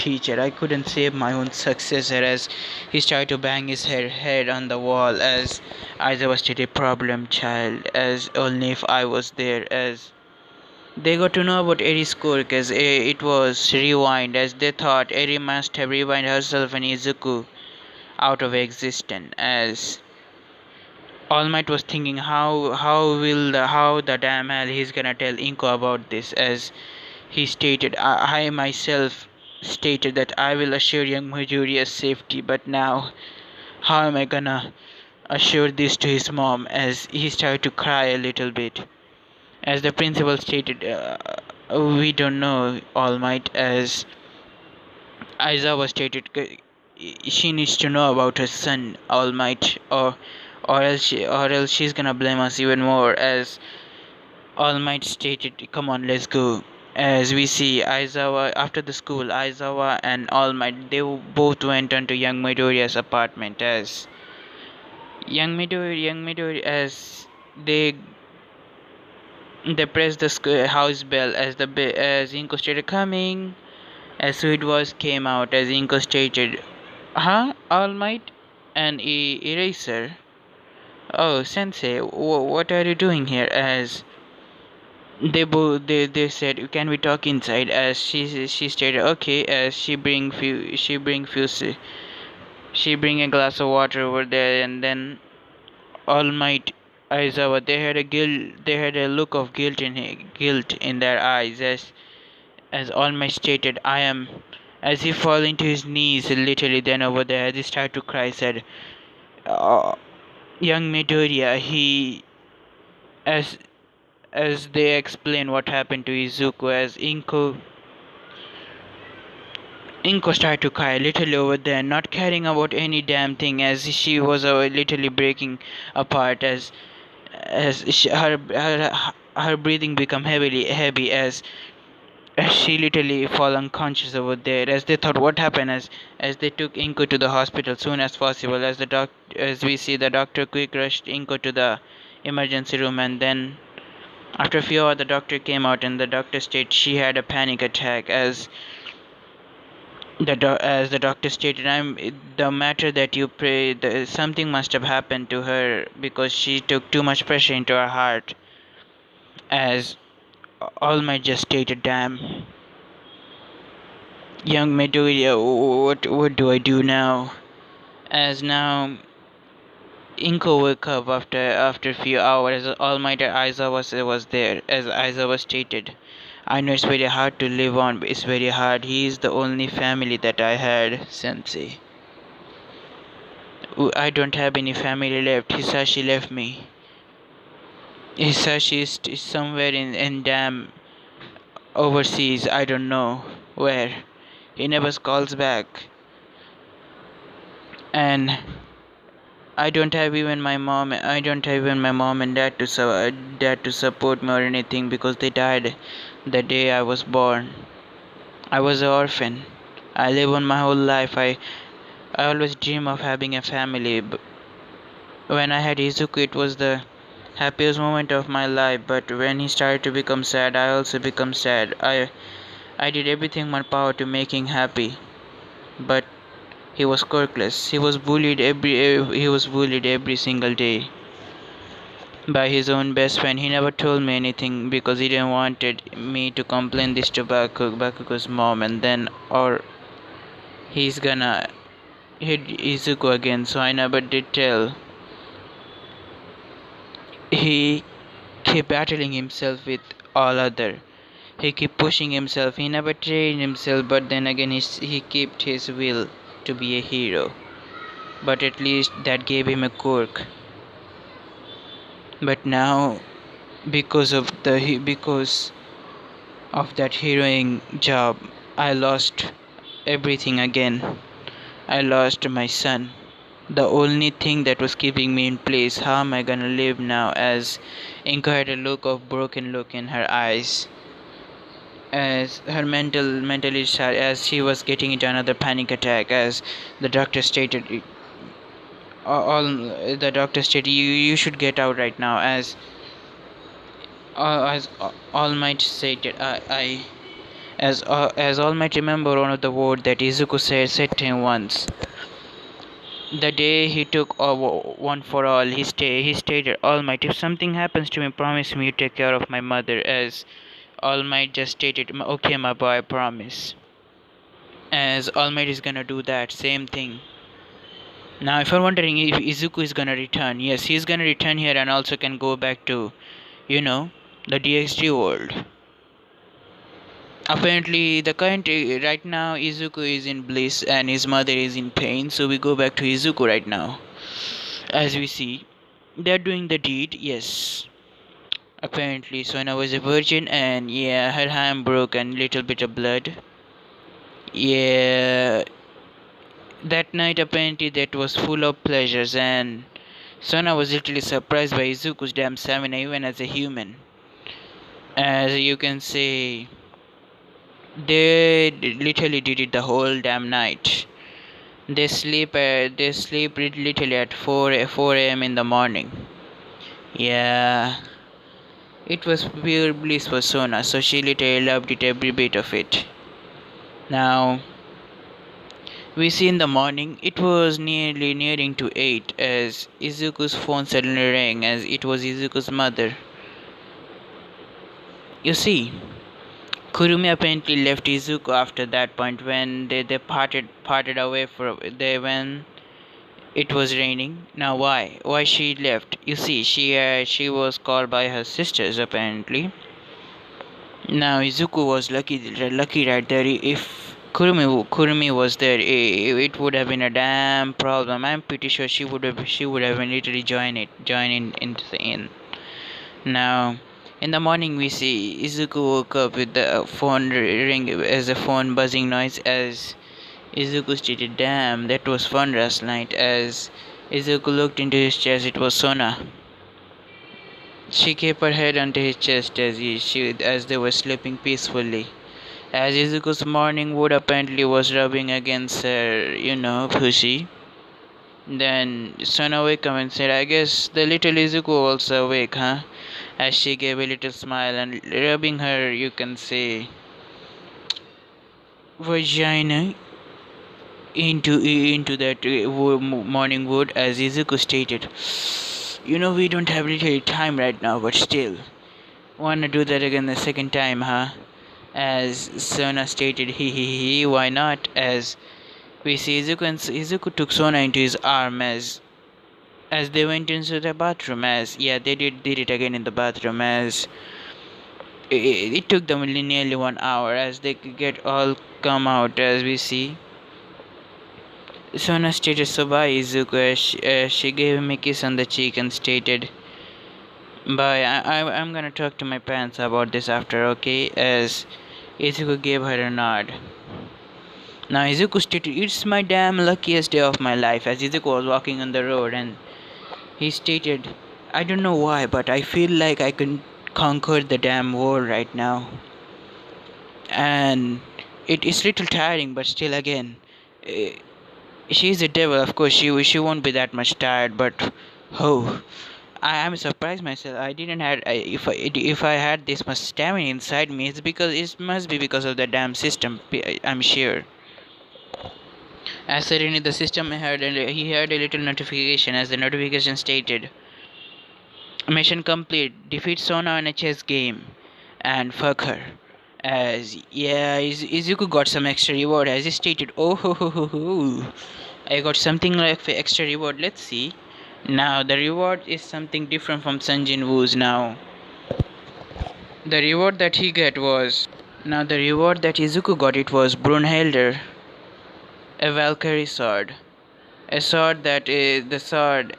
teacher. I couldn't save my own successor as he started to bang his head on the wall as I was still a problem child, as only if I was there, as they got to know about Eri's quirk as it was rewind, as they thought Eri must have rewind herself and Izuku out of existence, as All Might was thinking how the damn hell he's gonna tell Inko about this, as he stated, I myself stated that I will assure young Majoria's safety, but now how am I gonna assure this to his mom, as he started to cry a little bit. As the principal stated, we don't know, All Might, as Aizawa stated, she needs to know about her son, All Might, or else she's gonna blame us even more, as All Might stated, come on, let's go. As we see Aizawa after the school, Aizawa and All Might, they both went onto young Midoriya's apartment, as young Midori, as they they pressed the house bell, as as Inko stated coming, as Sweet Voice came out, as Inko stated, huh, All Might, and Eraser. Oh, Sensei, what are you doing here? As they said, can we talk inside? As she stated, okay. As she bring a glass of water over there, and then All Might, Aizawa, they had a look of guilt in their eyes, as All Might stated, I am, as he fall into his knees literally. Then over there, as he started to cry, said, uh, young Midoriya, he, as they explain what happened to Izuku, as Inko started to cry literally over there, not caring about any damn thing, as she was literally breaking apart, her breathing become heavy, as she literally fall unconscious over there, as they thought what happened, as they took Inko to the hospital soon as possible, as we see the doctor quick rushed Inko to the emergency room, and then after a few hours the doctor came out, and the doctor stated she had a panic attack, as as the doctor stated, I'm the matter that you pray, something must have happened to her because she took too much pressure into her heart, as All Might just stated, damn, young Midoriya, what do I do now? As now Inko woke up after a few hours. All Might was there, as Aizawa stated. I know it's very hard to live on, but it's very hard. He is the only family that I had, Sensei. I don't have any family left. Hisashi left me. Hisashi is somewhere in damn overseas. I don't know where. He never calls back. And I don't have even my mom. I don't have even my mom and dad to support me or anything because they died the day I was born. I was an orphan. I live on my whole life. I always dream of having a family. When I had Izuku, it was the happiest moment of my life. But when he started to become sad, I also become sad. I did everything in my power to make him happy, but he was quirkless. He was bullied every single day by his own best friend. He never told me anything because he didn't wanted me to complain this to Bakugo's mom, and then or he's gonna hit Izuku again. So I never did tell. He kept battling himself with all other. He kept pushing himself. He never trained himself, but then again he kept his will to be a hero. But at least that gave him a quirk. But now, because of that heroing job, I lost everything again. I lost my son. The only thing that was keeping me in place. How am I gonna live now? As Inko had a broken look in her eyes, as her mentally as she was getting into another panic attack, as the doctor stated, all the doctor stated, you should get out right now, as All Might stated, As all might remember one of the words that Izuku said to him once. The day he took one for all, he stated, All Might, if something happens to me, promise me you take care of my mother. As All Might just stated, okay, my boy, I promise. As All Might is gonna do that same thing. Now, if you're wondering if Izuku is gonna return, yes, he's gonna return here and also can go back to, the DXG world. Apparently, the current right now, Izuku is in bliss and his mother is in pain. So we go back to Izuku right now. As we see, they're doing the deed. Yes, apparently Sona was a virgin, and yeah, her hand broke and little bit of blood. Yeah, that night apparently that was full of pleasures, and Sona was literally surprised by Izuku's damn stamina, even as a human. As you can say, they literally did it the whole damn night. They sleep literally at 4 a.m. in the morning. Yeah, it was pure bliss for Sona, so she literally loved it every bit of it. Now we see in the morning it was nearly nearing to 8 as Izuku's phone suddenly rang as it was Izuku's mother. You see, Kurumi apparently left Izuku after that point when they parted away from they when it was raining. Now why? Why she left? You see, she was called by her sisters apparently. Now Izuku was lucky right there. If Kurumi was there, it would have been a damn problem. I'm pretty sure she would have literally join in into the inn. Now, in the morning we see Izuku woke up with the phone ring as a phone buzzing noise as Izuku stated, "Damn, that was fun last night." As Izuku looked into his chest, it was Sona. She kept her head onto his chest as they were sleeping peacefully. As Izuku's morning wood apparently was rubbing against her, pussy. Then Sona woke up and said, I guess the little Izuku also awake, huh? As she gave a little smile and rubbing her, you can say, vagina into that morning wood as Izuku stated. We don't have really time right now, but still. Wanna do that again the second time, huh? As Sona stated, he, why not? As we see Izuku took Sona into his arm as they went into the bathroom. As yeah, they did it again in the bathroom. As it took them nearly 1 hour as they could get all come out. As we see, Sona stated, "So bye, Izuku." As she gave him a kiss on the cheek and stated, "Bye. I'm gonna talk to my parents about this after, okay?" As Izuku gave her a nod. Now Izuku stated, "It's my damn luckiest day of my life." As Izuku was walking on the road, and he stated, "I don't know why, but I feel like I can conquer the damn world right now." And it is little tiring, but still, again, eh, she's a devil. Of course, she won't be that much tired, but oh. I am surprised myself. I didn't had if I had this much stamina inside me, it must be because of the damn system. I'm sure. As suddenly the system he heard a little notification as the notification stated, "Mission complete. Defeat Sona in a chess game, and fuck her." As yeah, Izuku got some extra reward as he stated. Oh ho ho ho ho! I got something like extra reward. Let's see. Now the reward is something different from Sanjin Wu's now. The reward that he got was now the reward that Izuku got it was Brunhilder, a Valkyrie sword. A sword that is the sword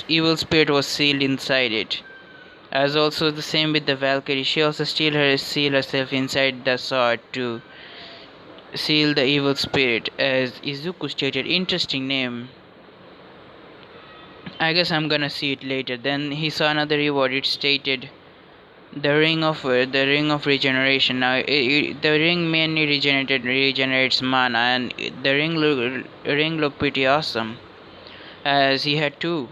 evil spirit was sealed inside it. As also the same with the Valkyrie, she also seal herself inside the sword to seal the evil spirit. As Izuku stated, interesting name. I guess I'm gonna see it later. Then he saw another reward. It stated the ring of regeneration. Now the ring mainly regenerates mana, and the ring looked pretty awesome. As he had two.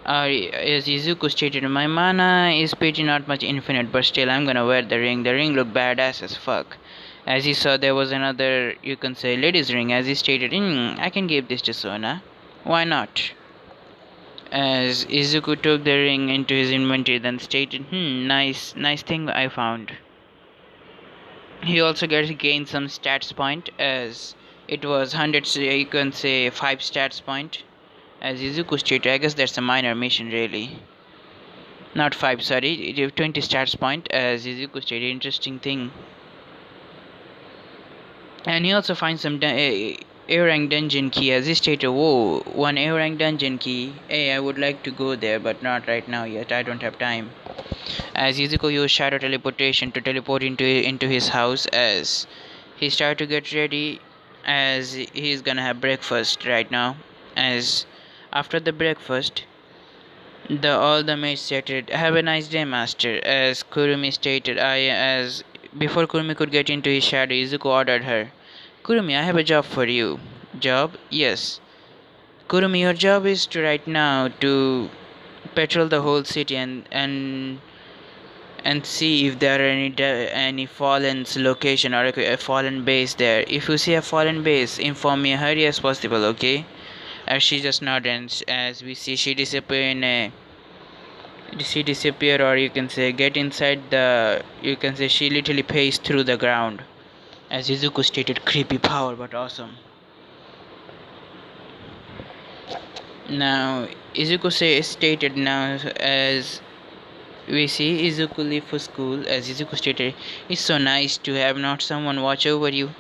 As Izuku stated, my mana is pretty not much infinite, but still I'm gonna wear the ring. The ring looked badass as fuck. As he saw there was another, you can say, ladies' ring. As he stated, I can give this to Sona. Why not? As Izuku took the ring into his inventory, then stated, nice thing I found. He also gained some stats point, as it was 100, you can say 5 stats point. As Izuku stated, I guess that's a minor mission really. Not 5, sorry, 20 stats point, as Izuku stated, interesting thing. And he also finds some A rank dungeon key, as he stated, whoa, one A rank dungeon key. Hey, I would like to go there, but not right now yet, I don't have time. As Izuku used shadow teleportation to teleport into his house, as he started to get ready, as he's gonna have breakfast right now. As after the breakfast, all the mates stated, "Have a nice day, master." As Kurumi stated, as before Kurumi could get into his shadow, Izuku ordered her, "Kurumi, I have a job for you." Job? Yes. Kurumi, your job is to right now to patrol the whole city and see if there are any fallen's location or a fallen base there. If you see a fallen base, inform me hurry as possible, okay? As she just nodded, as we see she disappear, or you can say get inside the, you can say she literally paced through the ground. As Izuku stated, creepy power but awesome. Now stated, now as we see Izuku leave for school, as Izuku stated, it's so nice to have not someone watch over you.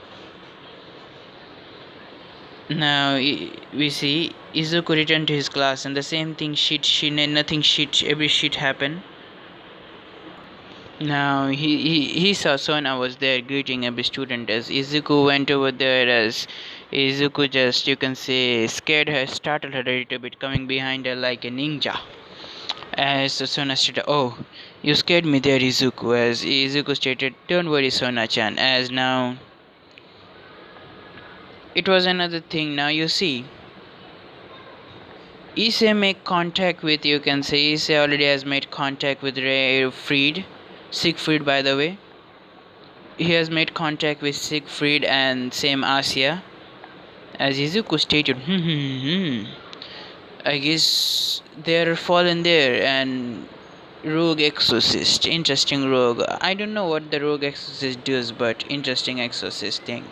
Now we see Izuku return to his class, and the same thing nothing shit, every shit happened. Now he saw Sona was there greeting every student, as Izuku went over there, as Izuku just, you can say, scared her, startled her a little bit, coming behind her like a ninja. As Sona stated, "Oh, you scared me there, Izuku." As Izuku stated, "Don't worry, Sona-chan." As now it was another thing. Now you see, Issei make contact with, you can say, Issei already has made contact with Siegfried, by the way. He has made contact with Siegfried and same Asia. As Izuku stated, I guess they're fallen there, and rogue exorcist, interesting rogue. I don't know what the rogue exorcist does, but interesting exorcist thing.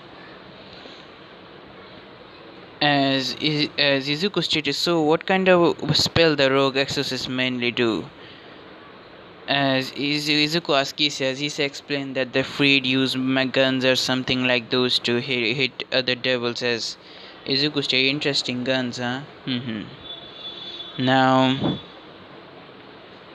As Izuku stated, so what kind of spell the rogue exorcist mainly do? As Izuku asked Issei, as Issei explained that the freed use guns or something like those to hit other devils. As Izuku stated, interesting guns, huh? Now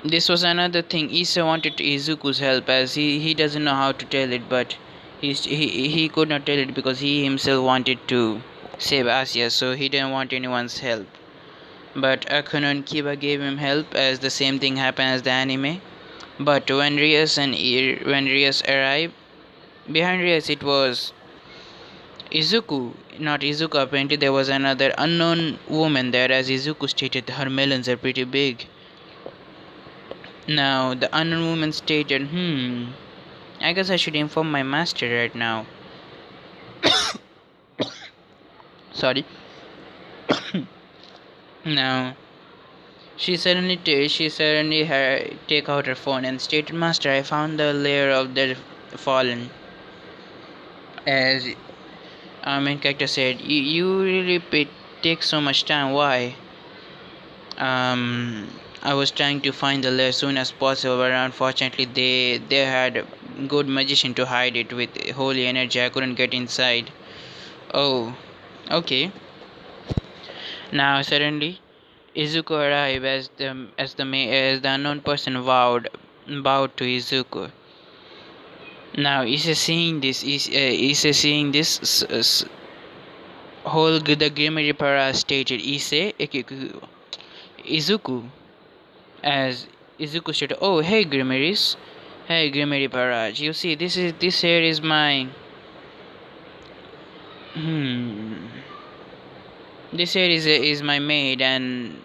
this was another thing. Issei wanted Izuku's help, as he doesn't know how to tell it, but he could not tell it because he himself wanted to save Asia, so he didn't want anyone's help. But Akuno and Kiba gave him help, as the same thing happened as the anime. But when Rias arrived, behind Rias it was Izuku, not Izuku. Apparently there was another unknown woman there, as Izuku stated her melons are pretty big. Now the unknown woman stated, I guess I should inform my master right now. Sorry. Now she suddenly take out her phone and stated, "Master, I found the lair of the fallen." As our main character said, "You really take so much time. Why?" I was trying to find the lair as soon as possible, but unfortunately they had a good magician to hide it with holy energy. I couldn't get inside. Oh, okay. Now suddenly Izuku arrived, as the unknown person bowed to Izuku. Now Issei seeing this whole the Grimary Para stated, Izuku, as Izuku stated, "Oh, hey Grimaris, hey Grimary Paraj, you see, this here is my this here is my maid, and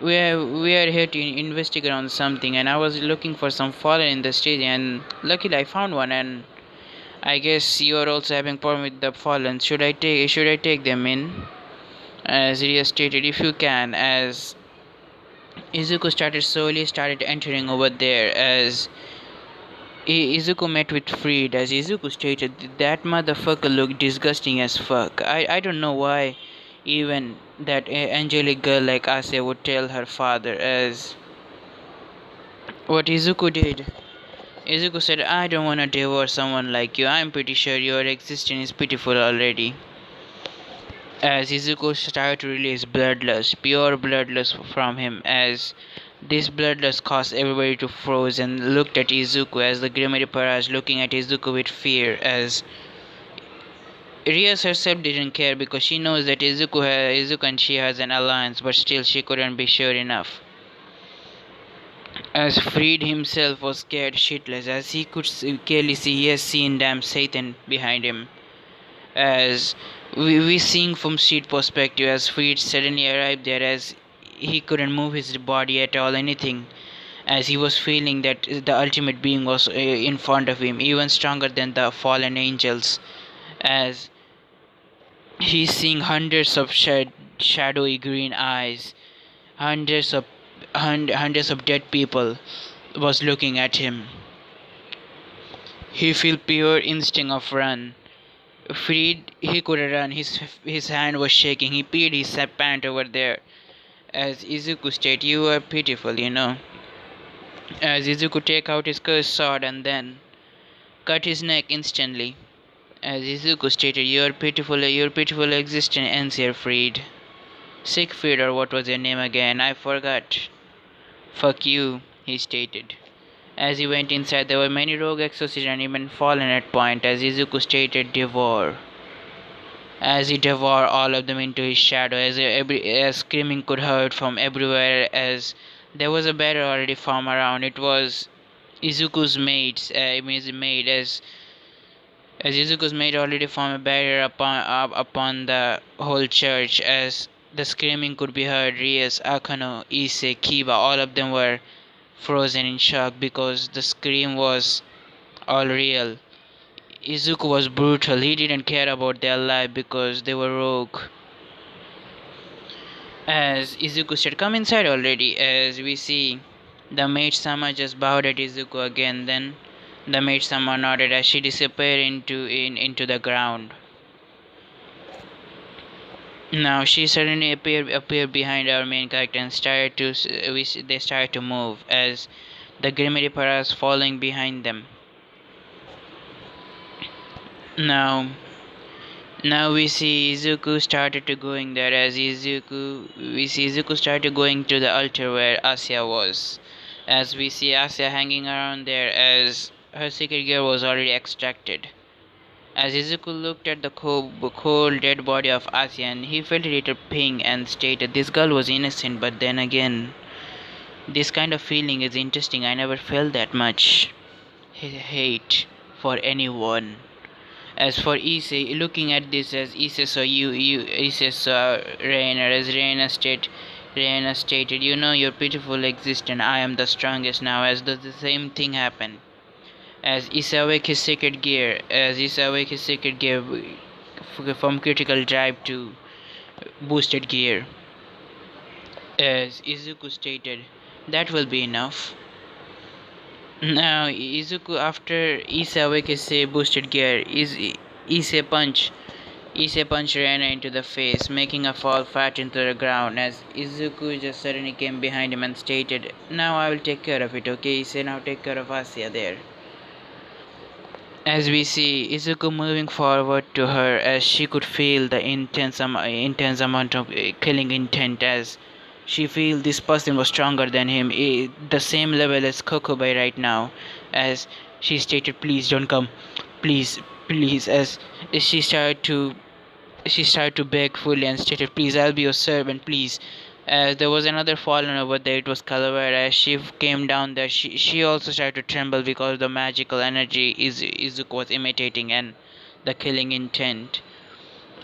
We are here to investigate on something, and I was looking for some fallen in the stage, and luckily I found one. And I guess you are also having problem with the fallen. Should I take them in? As Ria stated, if you can, as Izuku started entering over there, as Izuku met with Freed. As Izuku stated, that motherfucker looked disgusting as fuck. I don't know why even that angelic girl like Ase would tell her father as what Izuku did. Izuku said, I don't want to divorce someone like you. I'm pretty sure your existence is pitiful already. As Izuku started to release bloodlust, pure bloodlust from him, as this bloodlust caused everybody to froze and looked at Izuku, as the Grim Reaper was looking at Izuku with fear, as Rias herself didn't care because she knows that Izuku and she has an alliance, but still she couldn't be sure enough. As Freed himself was scared shitless, as he could clearly see he has seen damn Satan behind him. As we seeing from street perspective, as Freed suddenly arrived there, as he couldn't move his body at all, anything, as he was feeling that the ultimate being was in front of him, even stronger than the fallen angels, as he's seeing hundreds of shadowy green eyes, hundreds of hundreds of dead people was looking at him. He felt pure instinct of run. Freed, he could run. His hand was shaking. He peed his pant over there. As Izuku stated, you are pitiful. As Izuku take out his cursed sword and then cut his neck instantly. As Izuku stated, your pitiful existence ends here, Freed. Siegfried, or what was your name again? I forgot. Fuck you, he stated. As he went inside, there were many rogue exorcists and even fallen at point, as Izuku stated, devour. As he devoured all of them into his shadow, as screaming could heard from everywhere, as there was a barrier already formed around. It was Izuku's mates, his maid, as Izuku's maid already formed a barrier upon the whole church, as the screaming could be heard. Rias, Akano, Ise, Kiba, all of them were frozen in shock because the scream was all real. Izuku was brutal. He didn't care about their life because they were rogue. As Izuku said, come inside already. As we see the maid Sama just bowed at Izuku again. Then the maid Sama nodded as she disappeared into the ground. Now she suddenly appeared behind our main character and they started to move as the Grim Reaper was following behind them. Now we see Izuku started to going there, as we see Izuku started going to the altar where Asya was. As we see Asya hanging around there, as her secret gear was already extracted. As Izuku looked at the cold dead body of Asya, and he felt a little pain and stated, this girl was innocent, but then again, this kind of feeling is interesting. I never felt that much hate for anyone. As for Issei, looking at this, as Issei saw Issei saw Reina, as Reina stated, you know your pitiful existence, I am the strongest now, as does the same thing happen. As Issei awake his secret gear, from critical drive to boosted gear. As Izuku stated, that will be enough. Now Izuku, after Issei awake his boosted gear, Issei punched Rena into the face, making her fall flat into the ground, as Izuku just suddenly came behind him and stated, now I will take care of it, okay? Issei, now take care of Asya there. As we see Izuku moving forward to her, as she could feel the intense amount of killing intent, as she feel this person was stronger than him, the same level as Kokobai right now. As she stated, please don't come, please, please, as she started to beg fully and stated, please, I'll be your servant, please. As there was another fallen over there, it was Calaver. As she came down there, she also started to tremble because the magical energy Izuku was imitating and the killing intent.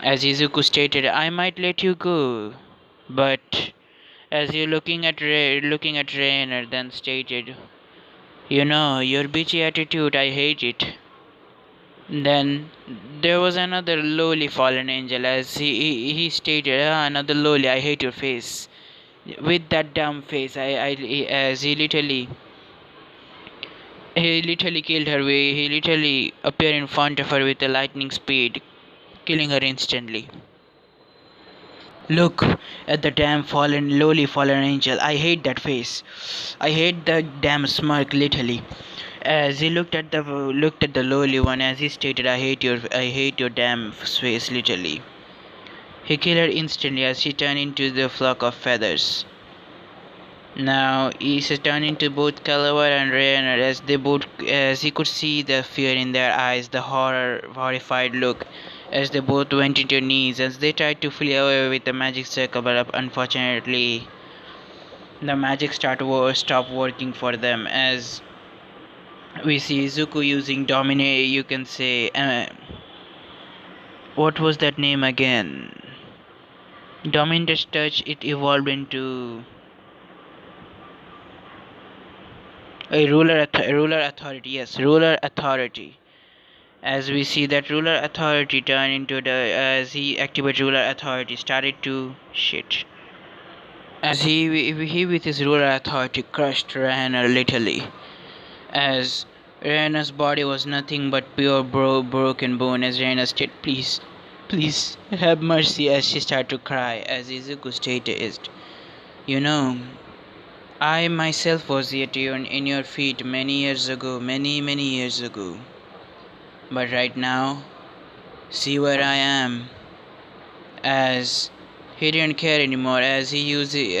As Izuku stated, I might let you go, but as you looking at Rainer, then stated, your bitchy attitude, I hate it. Then there was another lowly fallen angel, as he stated, another lowly, I hate your face. With that dumb face, as he literally killed her. He literally appeared in front of her with a lightning speed, killing her instantly. Look at the damn lowly fallen angel. I hate that face. I hate the damn smirk, literally. As he looked at the lowly one, as he stated, I hate your damn face, literally. He killed her instantly as she turned into the flock of feathers. Now Issa turned into both Calabar and Rainer as he could see the fear in their eyes, the horrified look, as they both went into their knees as they tried to flee away with the magic circle, but unfortunately the magic stopped working for them. As we see Izuku using dominate, you can say, what was that name again? Dominator's touch. It evolved into a ruler authority. Yes, ruler authority. As we see that ruler authority turn into the as he activated ruler authority started to shit. As he with his ruler authority crushed Rainer literally. As Rainer's body was nothing but pure broken bone. As Rainer said, please, please have mercy, as she started to cry. As Izuku stated, you know, I myself was at in your feet many years ago, many years ago. But right now, see where I am. As he didn't care anymore, as he used it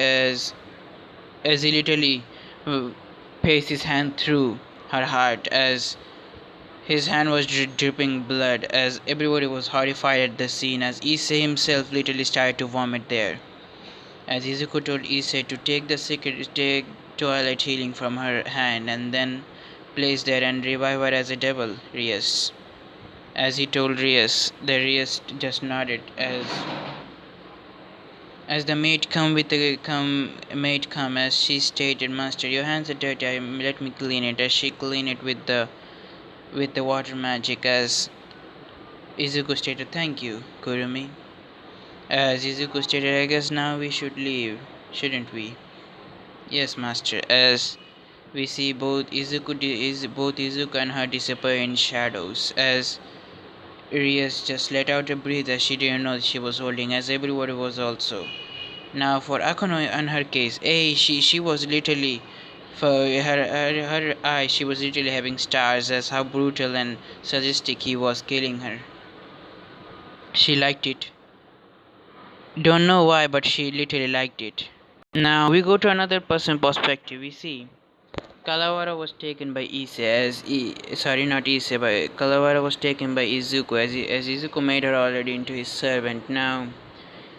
as he literally placed his hand through her heart, as his hand was dripping blood, as everybody was horrified at the scene, as Issei himself literally started to vomit there. As Izuku told Issei to take twilight healing from her hand and then place there and revive her as a devil, Rias. As he told Rias, the Rias just nodded as the maid come as she stated, Master, your hands are dirty, let me clean it. As she cleaned it with the water magic, as Izuku stated, thank you, Kurumi. As Izuku stated, I guess now we should leave, shouldn't we? Yes, Master. As we see both Izuku and her disappear in shadows, as Rias just let out a breath as she didn't know she was holding, as everybody was also. Now for Akono and her case, she was literally for her eye, she was literally having stars, as how brutal and sadistic he was killing her. She liked it. Don't know why, but she literally liked it. Now we go to another person perspective. We see Kalawara was taken by Ise sorry, not Ise, but Kalawara was taken by Izuku as Izuku made her already into his servant. Now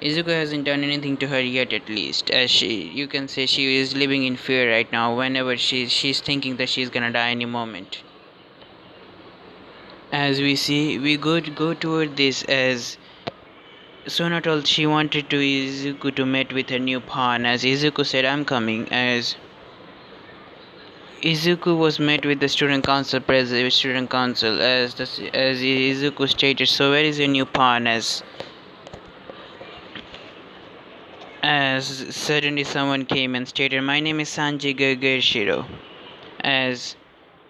Izuku hasn't done anything to her yet, at least, as you can say she is living in fear right now. Whenever she's thinking that she's gonna die any moment. As we see, we go toward this as Sona told she wanted to Izuku to meet with her new pawn. As Izuku said, I'm coming. As Izuku was met with the student council as Izuku stated, so where is your new pawn? As suddenly someone came and stated, my name is Sanji Gershiro. As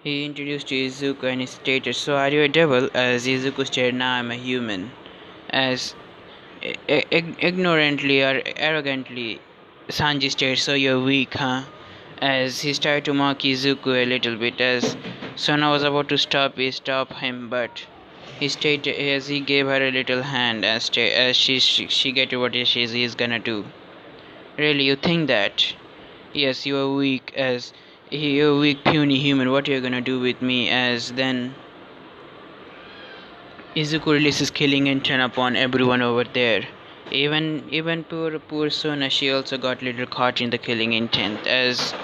he introduced to Izuku and he stated, so are you a devil? As Izuku stated, now I'm a human. As ignorantly or arrogantly Sanji stated, so you're weak, huh? As he started to mock Izuku a little bit, as Sona was about to stop him, but he stated as he gave her a little hand as she get what he's gonna do. Really, you think that? Yes, you are weak, as you're a weak, puny human. What are you gonna do with me? As then Izuku releases killing intent upon everyone over there. Even poor Sona, she also got little caught in the killing intent, as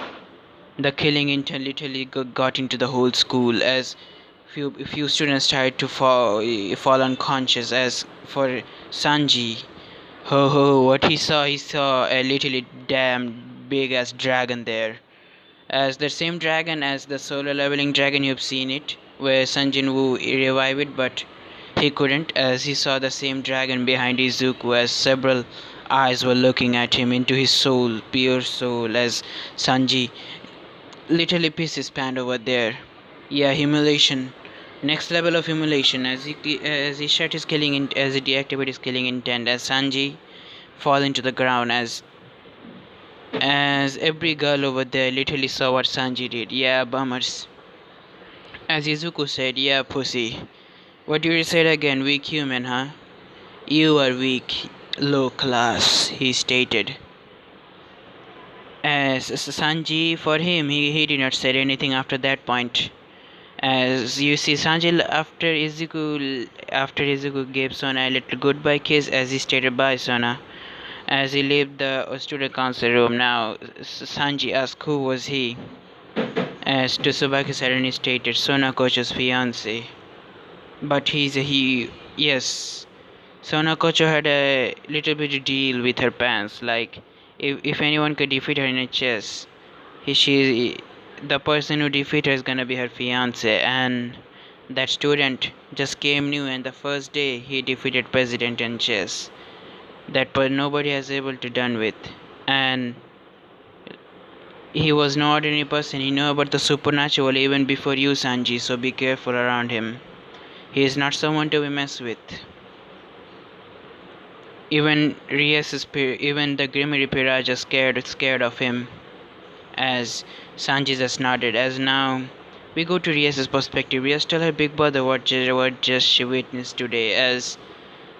the killing intent literally got into the whole school, as few students tried to fall unconscious. As for Sanji, Ho ho, what he saw a little damn big ass dragon there. As the same dragon as the solo leveling dragon you've seen it, where Sanjin Woo revived it, but he couldn't, as he saw the same dragon behind Izuku, as several eyes were looking at him into his soul, pure soul, as Sanji literally pissed his pant over there. Yeah, humiliation. Next level of humiliation as he shut his as he deactivated his killing intent, as Sanji fall into the ground, as every girl over there literally saw what Sanji did. Yeah, bummers. As Izuku said, yeah, pussy. What you said again, weak human, huh? You are weak, low class, he stated. As Sanji, for him, he did not say anything after that point. As you see, Sanji after Izuku gave Sona a little goodbye kiss, as he stated, bye Sona. As he left the student council room, now Sanji asked who was he. As Tsubaki suddenly stated, Sona Kocho's fiance. But yes. Sona Kocho had a little bit of deal with her pants, like if anyone could defeat her in a chess, the person who defeat her is gonna be her fiance, and that student just came new, and the first day he defeated president in chess. That nobody has able to done with, and he was no ordinary person. He knew about the supernatural even before you, Sanji. So be careful around him. He is not someone to be messed with. Even the Grimmy Piraj are scared of him. As Sanji just nodded. As now we go to Rias's perspective. Rias tell her big brother what just she witnessed today. As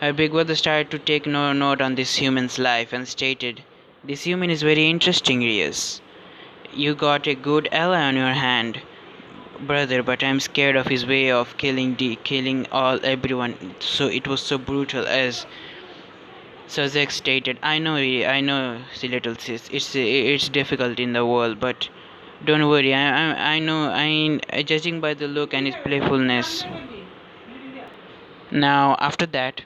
her big brother started to take no note on this human's life and stated, "This human is very interesting, Rias. You got a good ally on your hand, brother, but I'm scared of his way of killing everyone. So it was so brutal." As Sazek stated, I know, see little sis, it's difficult in the world, but don't worry, I know, judging by the look and his playfulness." Now, after that,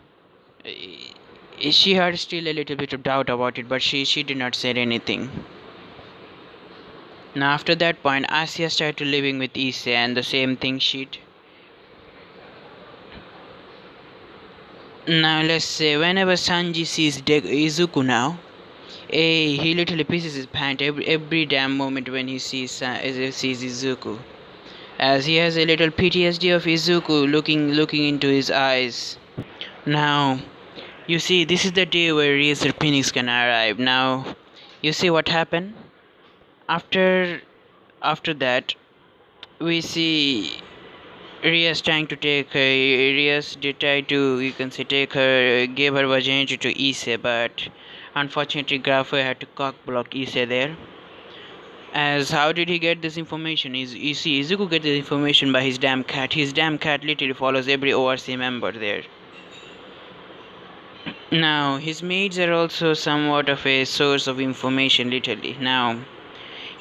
she had still a little bit of doubt about it, but she did not say anything. Now, after that point, Asya started living with Issei, and the same thing she'd. Now, let's say, whenever Sanji sees Izuku now, he literally pisses his pants every damn moment when he sees Izuku, as he has a little PTSD of Izuku looking into his eyes. Now, you see, this is the day where Razor Phoenix can arrive. Now, you see what happened after that. We see Rias trying to take her. Rias did try to, you can say, take her, give her virginity to Issei, but unfortunately, Grafo had to cock block Issei there. As how did he get this information? You see, Izuku gets this information by his damn cat. His damn cat literally follows every ORC member there. Now, his maids are also somewhat of a source of information, literally. Now,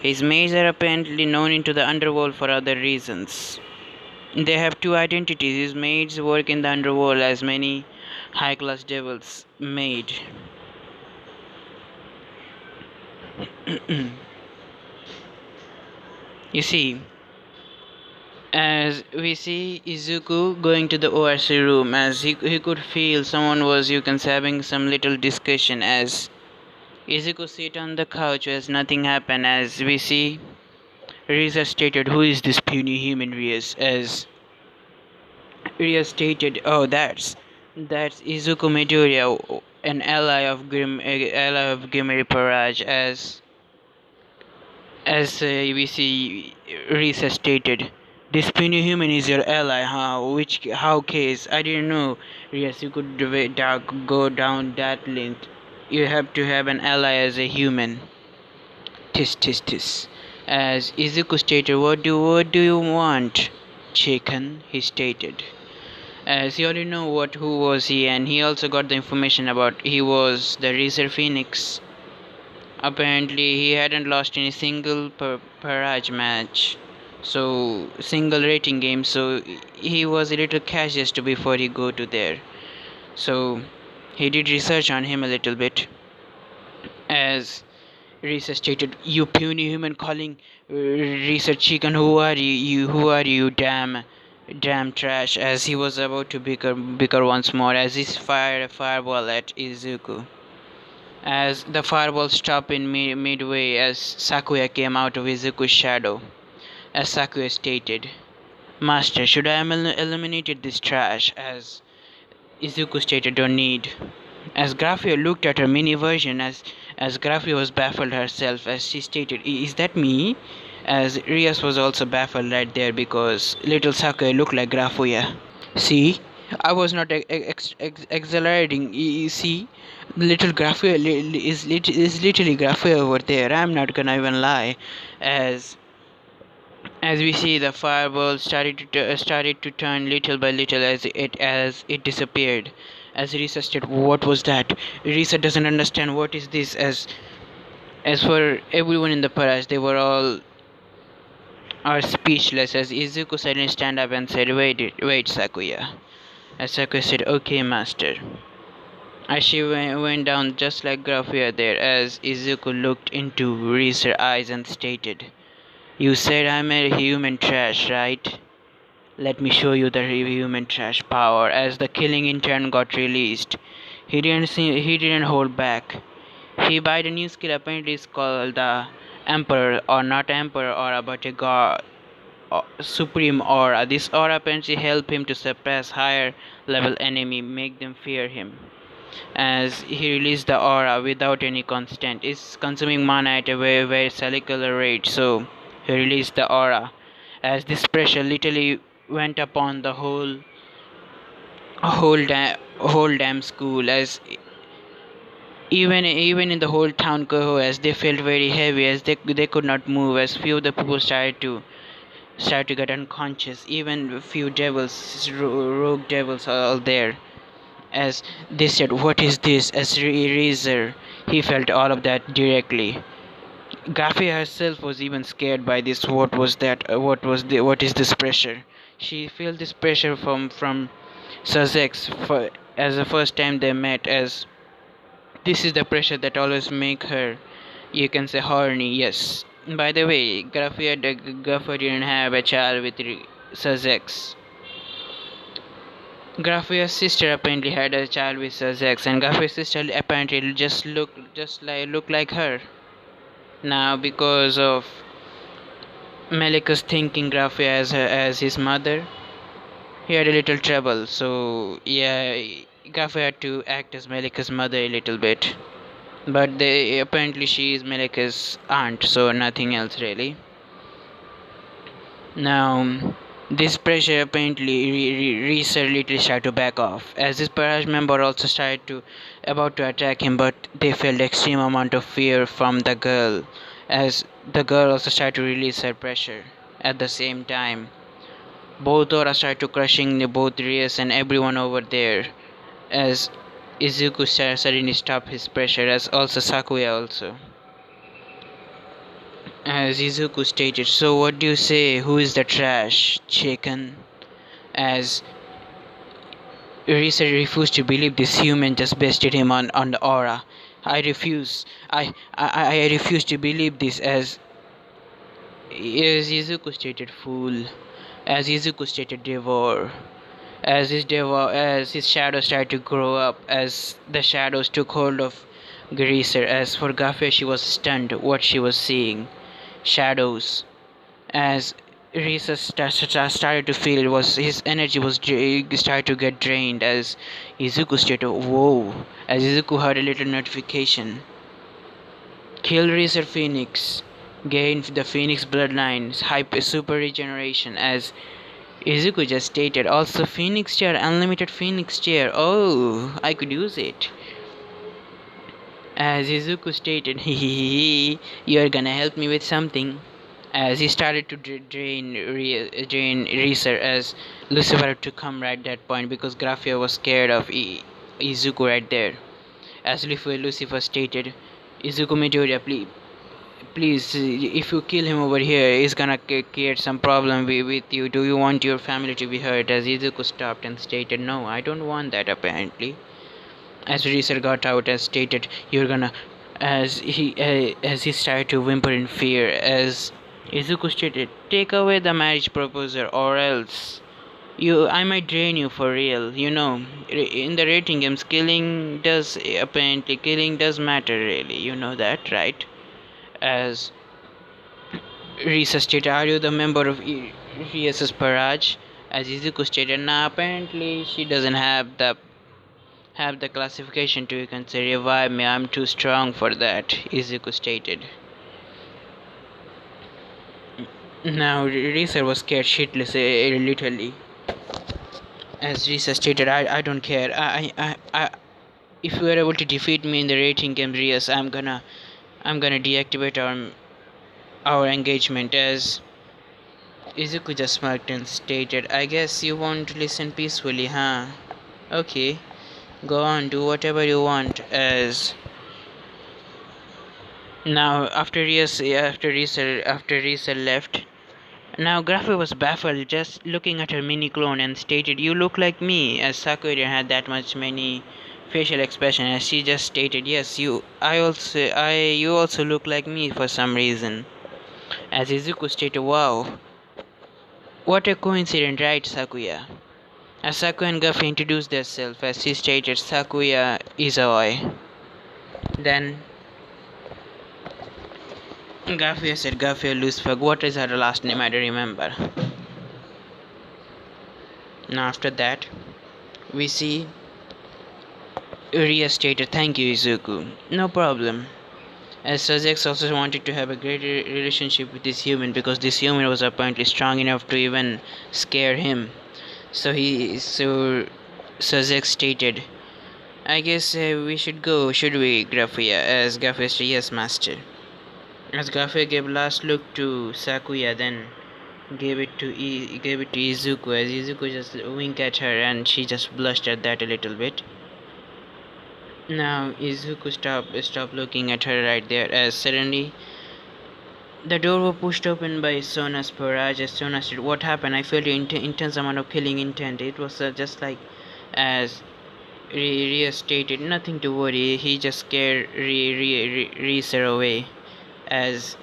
his maids are apparently known into the underworld for other reasons. They have two identities. His maids work in the underworld as many high-class devils maid. You see, as we see Izuku going to the ORC room, as he could feel someone was, you can say, having some little discussion, as Izuku sit on the couch as nothing happened. As we see Riza stated, who is this puny human Rias? As Rias stated, oh, that's Izuku Midoriya, an ally of Gimri Paraj. As we see Risa stated, this puny human is your ally, huh? How case? I didn't know. Yes, you could go down that length. You have to have an ally as a human. Tis tis tis. As Izuku stated, what do you want, chicken? He stated. As he already know who was he, and he also got the information about he was the Razor Phoenix. Apparently, he hadn't lost any single Paraj match, so single rating game. So he was a little cautious before he go to there. So He did research on him a little bit. As Risa stated, "You puny human calling research chicken, who are who are you, damn trash," as he was about to bicker once more as he fired a fireball at Izuku. As the fireball stopped in midway as Sakuya came out of Izuku's shadow. As Sakuya stated, "Master, should I have eliminated this trash?" As Izuku stated, "Don't need." As Graphia looked at her mini version, as Graphia was baffled herself, as she stated, "Is that me?" As Rias was also baffled right there because little Sakuya looked like Graphia. See, I was not exaggerating. You see, little Graphia is literally Graphia over there. I'm not gonna even lie. As as we see, the fireball started to turn little by little as it disappeared. As Risa said, "What was that?" Risa doesn't understand what is this. As for everyone in the palace, they were all are speechless. As Izuku suddenly stand up and said, wait, Sakuya." As Sakuya said, "Okay, master." As she went down just like Graphia there, as Izuku looked into Risa's eyes and stated, "You said I'm a human trash, right? Let me show you the human trash power." As the killing intern got released, he didn't hold back. He bought a new skill apparently is called the Emperor, or not Emperor Aura but a God Supreme Aura. This aura apparently helped him to suppress higher level enemy, make them fear him. As he released the aura without any constant, it's consuming mana at a very cellular rate, so he released the aura. As this pressure literally went upon the whole damn school, as even in the whole town Koho, as they felt very heavy, as they could not move, as few of the people started to get unconscious. Even few devils, rogue devils, are all there. As they said, "What is this?" As Razor, he felt all of that directly. Gaffy herself was even scared by this. What was that? What is this pressure? She felt this pressure from Sussex for as the first time they met. As this is the pressure that always make her, you can say, horny. Yes. By the way, Gaffer didn't have a child with Sussex. Graffia's sister apparently had a child with Sussex, and Graffia's sister apparently look like her. Now, because of Malika's thinking Graffia as his mother, he had a little trouble. So yeah, Graffia had to act as Malika's mother a little bit. But apparently she is Malika's aunt, so nothing else really. Now, this pressure apparently recently started to back off, as this barrage member also started to about to attack him, but they felt extreme amount of fear from the girl, as the girl also started to release her pressure. At the same time, both auras started to crushing both Rias and everyone over there, as Izuku suddenly stopped his pressure, as also Sakuya also. As Izuku stated, "So what do you say? Who is the trash chicken?" As Risa refused to believe this human just bested him on the aura. "I refuse. I refuse to believe this." As Izuku stated, "Fool." As Izuku stated, "Devour." As his shadow started to grow up, as the shadows took hold of Greaser. As for Gaffia, she was stunned what she was seeing. Shadows. As Risa started to feel it was his energy was started to get drained, as Izuku stated, "Whoa." As Izuku heard a little notification. "Kill Razor Phoenix. Gain the Phoenix bloodlines. Hyper super regeneration." As Izuku just stated, "Also Phoenix chair, unlimited Phoenix chair. Oh, I could use it." As Izuku stated, "Hehehe, you're gonna help me with something." As he started to drain Reeser, as Lucifer had to come right at that point because Graphia was scared of Izuku right there. As Lucifer stated, "Izuku Midoriya, please, if you kill him over here, he's gonna create some problem with you. Do you want your family to be hurt?" As Izuku stopped and stated, "No, I don't want that apparently. As Reeser got out as stated, "You're gonna," as he started to whimper in fear, as Izuku stated, "Take away the marriage proposal or else I might drain you for real. In the rating games, killing does matter really. You know that, right?" As Risa stated, "Are you the member of ESS Paraj?" As Izuku stated, "Nah, apparently she doesn't have the classification to, you can say, revive me. I'm too strong for that," Izuku stated. Now Risa was scared shitless, literally. As Risa stated, I don't care. If you are able to defeat me in the rating game, Rias, I'm gonna deactivate our engagement." As Izuku just smirked and stated, "I guess you want to listen peacefully, huh? Okay, go on, do whatever you want." As now after Risa left, now Graffy was baffled, just looking at her mini clone, and stated, "You look like me." As Sakura didn't have that much many facial expression, as she just stated, "Yes, you also look like me for some reason." As Izuku stated, "Wow, what a coincidence, right, Sakuya?" As Sakuya and Graffy introduced themselves, as she stated, "Sakuya Izawai." Then Graffy said, "Graffy Loosefug, what is her last name? I don't remember." Now after that, we see Ria stated, "Thank you, Izuku. No problem." As Sazex also wanted to have a great relationship with this human because this human was apparently strong enough to even scare him. So Sazex stated, "I guess we should go, should we, Graphia?" As Graphia said, "Yes, master." As Graphia gave last look to Sakuya, then gave it to Izuku, as Izuku just winked at her and she just blushed at that a little bit. Now Izuku stopped looking at her right there, as suddenly the door was pushed open by Sona's Paraj. As Sona said, "What happened?" "I felt an intense amount of killing intent. It was just like," as Ria stated, "Nothing to worry. He just scared Reeser away." As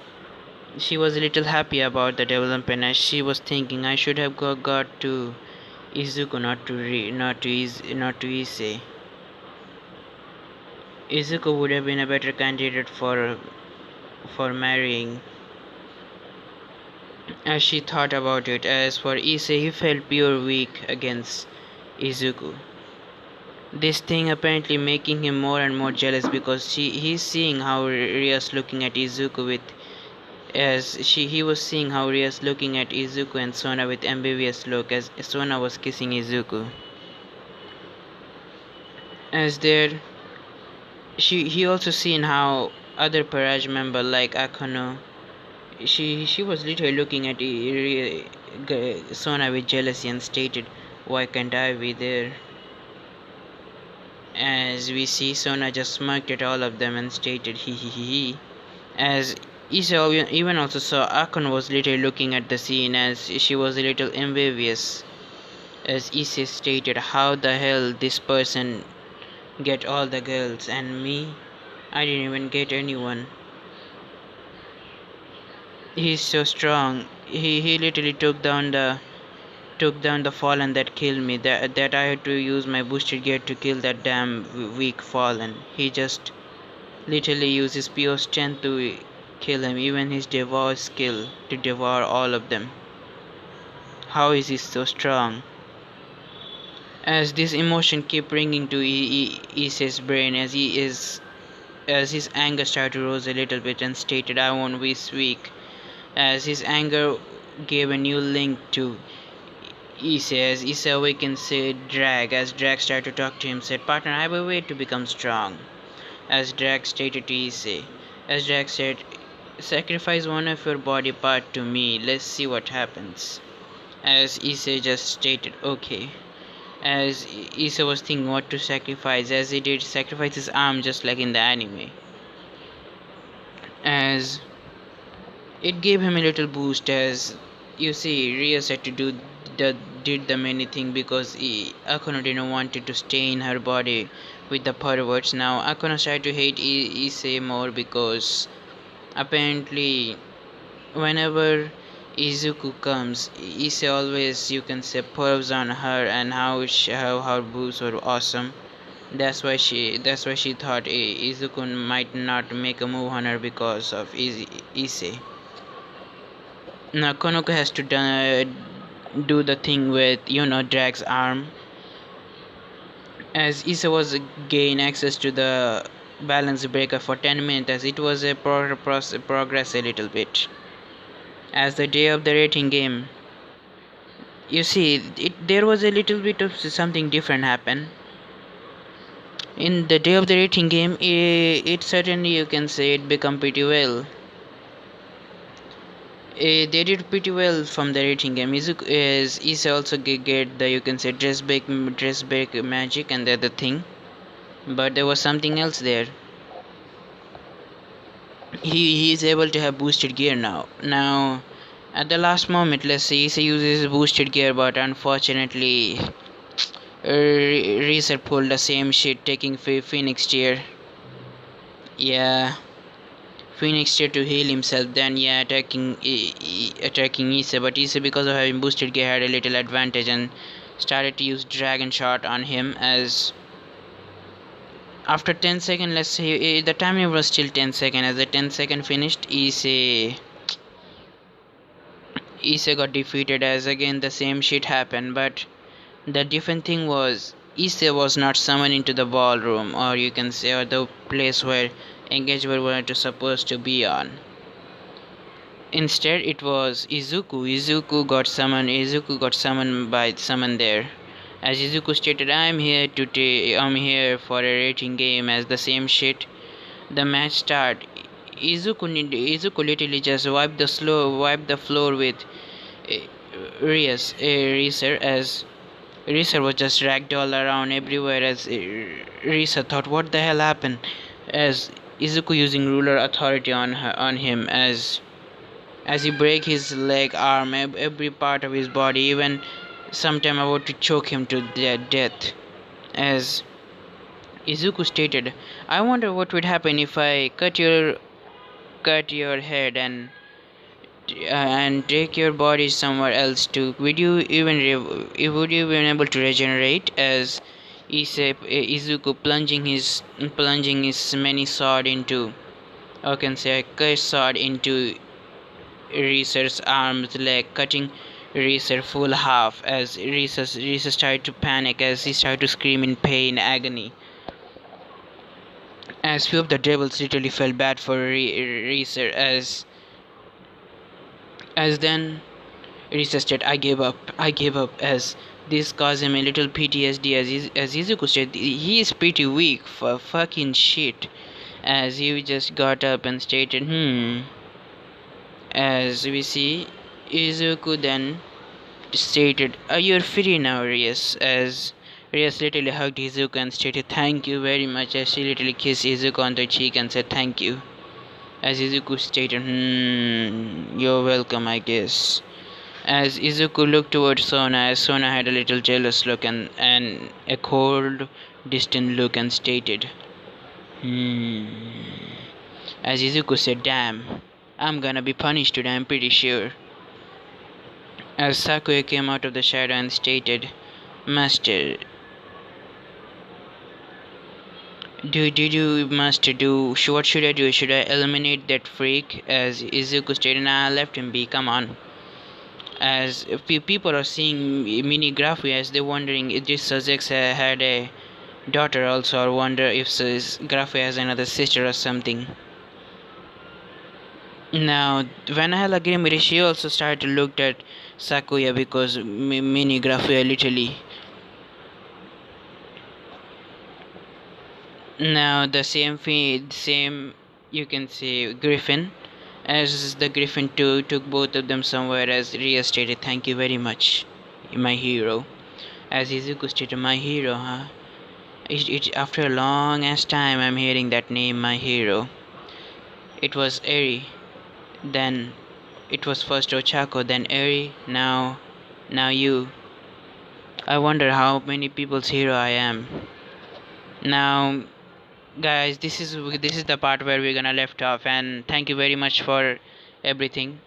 she was a little happy about the development, as she was thinking, "I should have got to Izuku, not to Issei. Izuku would have been a better candidate for marrying." As she thought about it, as for Issei, he felt pure weak against Izuku. This thing apparently making him more and more jealous because he's seeing how Ria's looking at Izuku with he was seeing how Ria's looking at Izuku and Sona with ambiguous look as Sona was kissing Izuku. As there he also seen how other Paraj member like Akano, she was literally looking at Sona with jealousy and stated, "Why can't I be there?" As we see, Sona just smirked at all of them and stated, "He he he he." As Isa even also saw Akon was literally looking at the scene, as she was a little envious. As Issa stated, "How the hell this person get all the girls and me? I didn't even get anyone. He's so strong. He literally took down the fallen that killed me. That I had to use my boosted gear to kill that damn weak fallen. He just literally uses pure strength to kill him, even his devour skill to devour all of them. How is he so strong?" As this emotion kept ringing to Issa's brain, as his anger started to rise a little bit and stated, "I won't be weak." As his anger gave a new link to Issa, as Issa awakens Drag, as Drag started to talk to him, said, "Partner, I have a way to become strong." As Drag stated to Issa, as Drag said, "Sacrifice one of your body part to me, let's see what happens." As Issa just stated, "Okay." As Issa was thinking what to sacrifice, as he did sacrifice his arm just like in the anime. As it gave him a little boost, as you see, Ria said to did the many thing because Akono didn't wanted to stay in her body with the perverts. Now Akano started to hate Issei more because apparently whenever Izuku comes, Issei always, you can say, pervs on her and how her boobs were awesome. That's why she thought Izuku might not make a move on her because of Issei. Now Konoko has to do the thing with Drag's arm, as Issei was gain access to the balance breaker for 10 minutes, as it was a progress a little bit. As the day of the rating game, you see, there was a little bit of something different happen. In the day of the rating game, it certainly, you can say, it become pretty well. They did pretty well from the rating game. Is also get the, you can say, dress break magic and the other thing, but there was something else there. He is able to have boosted gear now. Now, at the last moment, let's say he uses boosted gear, but unfortunately, Reeser pulled the same shit, taking Phoenix Tear. Yeah, Phoenix Tear to heal himself. Then yeah, attacking Issa, but Issa, because of having boosted gear, had a little advantage and started to use Dragon Shot on him. As after 10 seconds, let's say the timer was still 10 seconds. As the 10-second finished, Issa got defeated, as again the same shit happened, but the different thing was Issa was not summoned into the ballroom, or you can say, or the place where engagement were supposed to be on. Instead, it was Izuku. Izuku got summoned by someone there. As Izuku stated, I'm here for a rating game. As the same shit, the match start. Izuku literally just wiped the floor with Reeser, as Reeser was just dragged all around everywhere. As Reeser thought, what the hell happened? As Izuku using ruler authority on him, as he break his leg, arm, every part of his body, even sometime about to choke him to death. As Izuku stated, I wonder what would happen if I cut your head and take your body somewhere else too. Would you even able to regenerate? As Izuku plunging his many sword into, or can say, a cursed sword into Reeser's arm's leg, cutting Reeser full half. As Reeser started to panic, as he started to scream in pain, agony. As few of the devils literally felt bad for Reeser, as then Reeser said, I gave up, as this caused him a little PTSD. As Izuku said, he is pretty weak for fucking shit. As he just got up and stated, As we see, Izuku then stated, you're free now, Rias. As Rias literally hugged Izuku and stated, thank you very much. As she literally kissed Izuku on the cheek and said, thank you. As Izuku stated, you're welcome, I guess. As Izuku looked towards Sona, as Sona had a little jealous look and a cold, distant look, and stated, As Izuku said, damn, I'm gonna be punished today, I'm pretty sure. As Sakuya came out of the shadow and stated, Master, what should I do? Should I eliminate that freak? As Izuku stated, nah, left him be, come on. As people are seeing mini Graphy, as they're wondering if this Suzex had a daughter also, or wonder if Graphy has another sister or something. Now, when I had agreed with it, she also started to look at Sakuya, because mini Graphy literally. Now the same, you can say, Griffin, as the Griffin took both of them somewhere. As Ria stated, thank you very much, my hero. As Izuku stated, my hero, huh? After a long ass time I'm hearing that name, my hero. It was Eri, then it was first Ochako, then Eri, now you. I wonder how many people's hero I am. Now, guys, this is the part where we're gonna left off, and thank you very much for everything.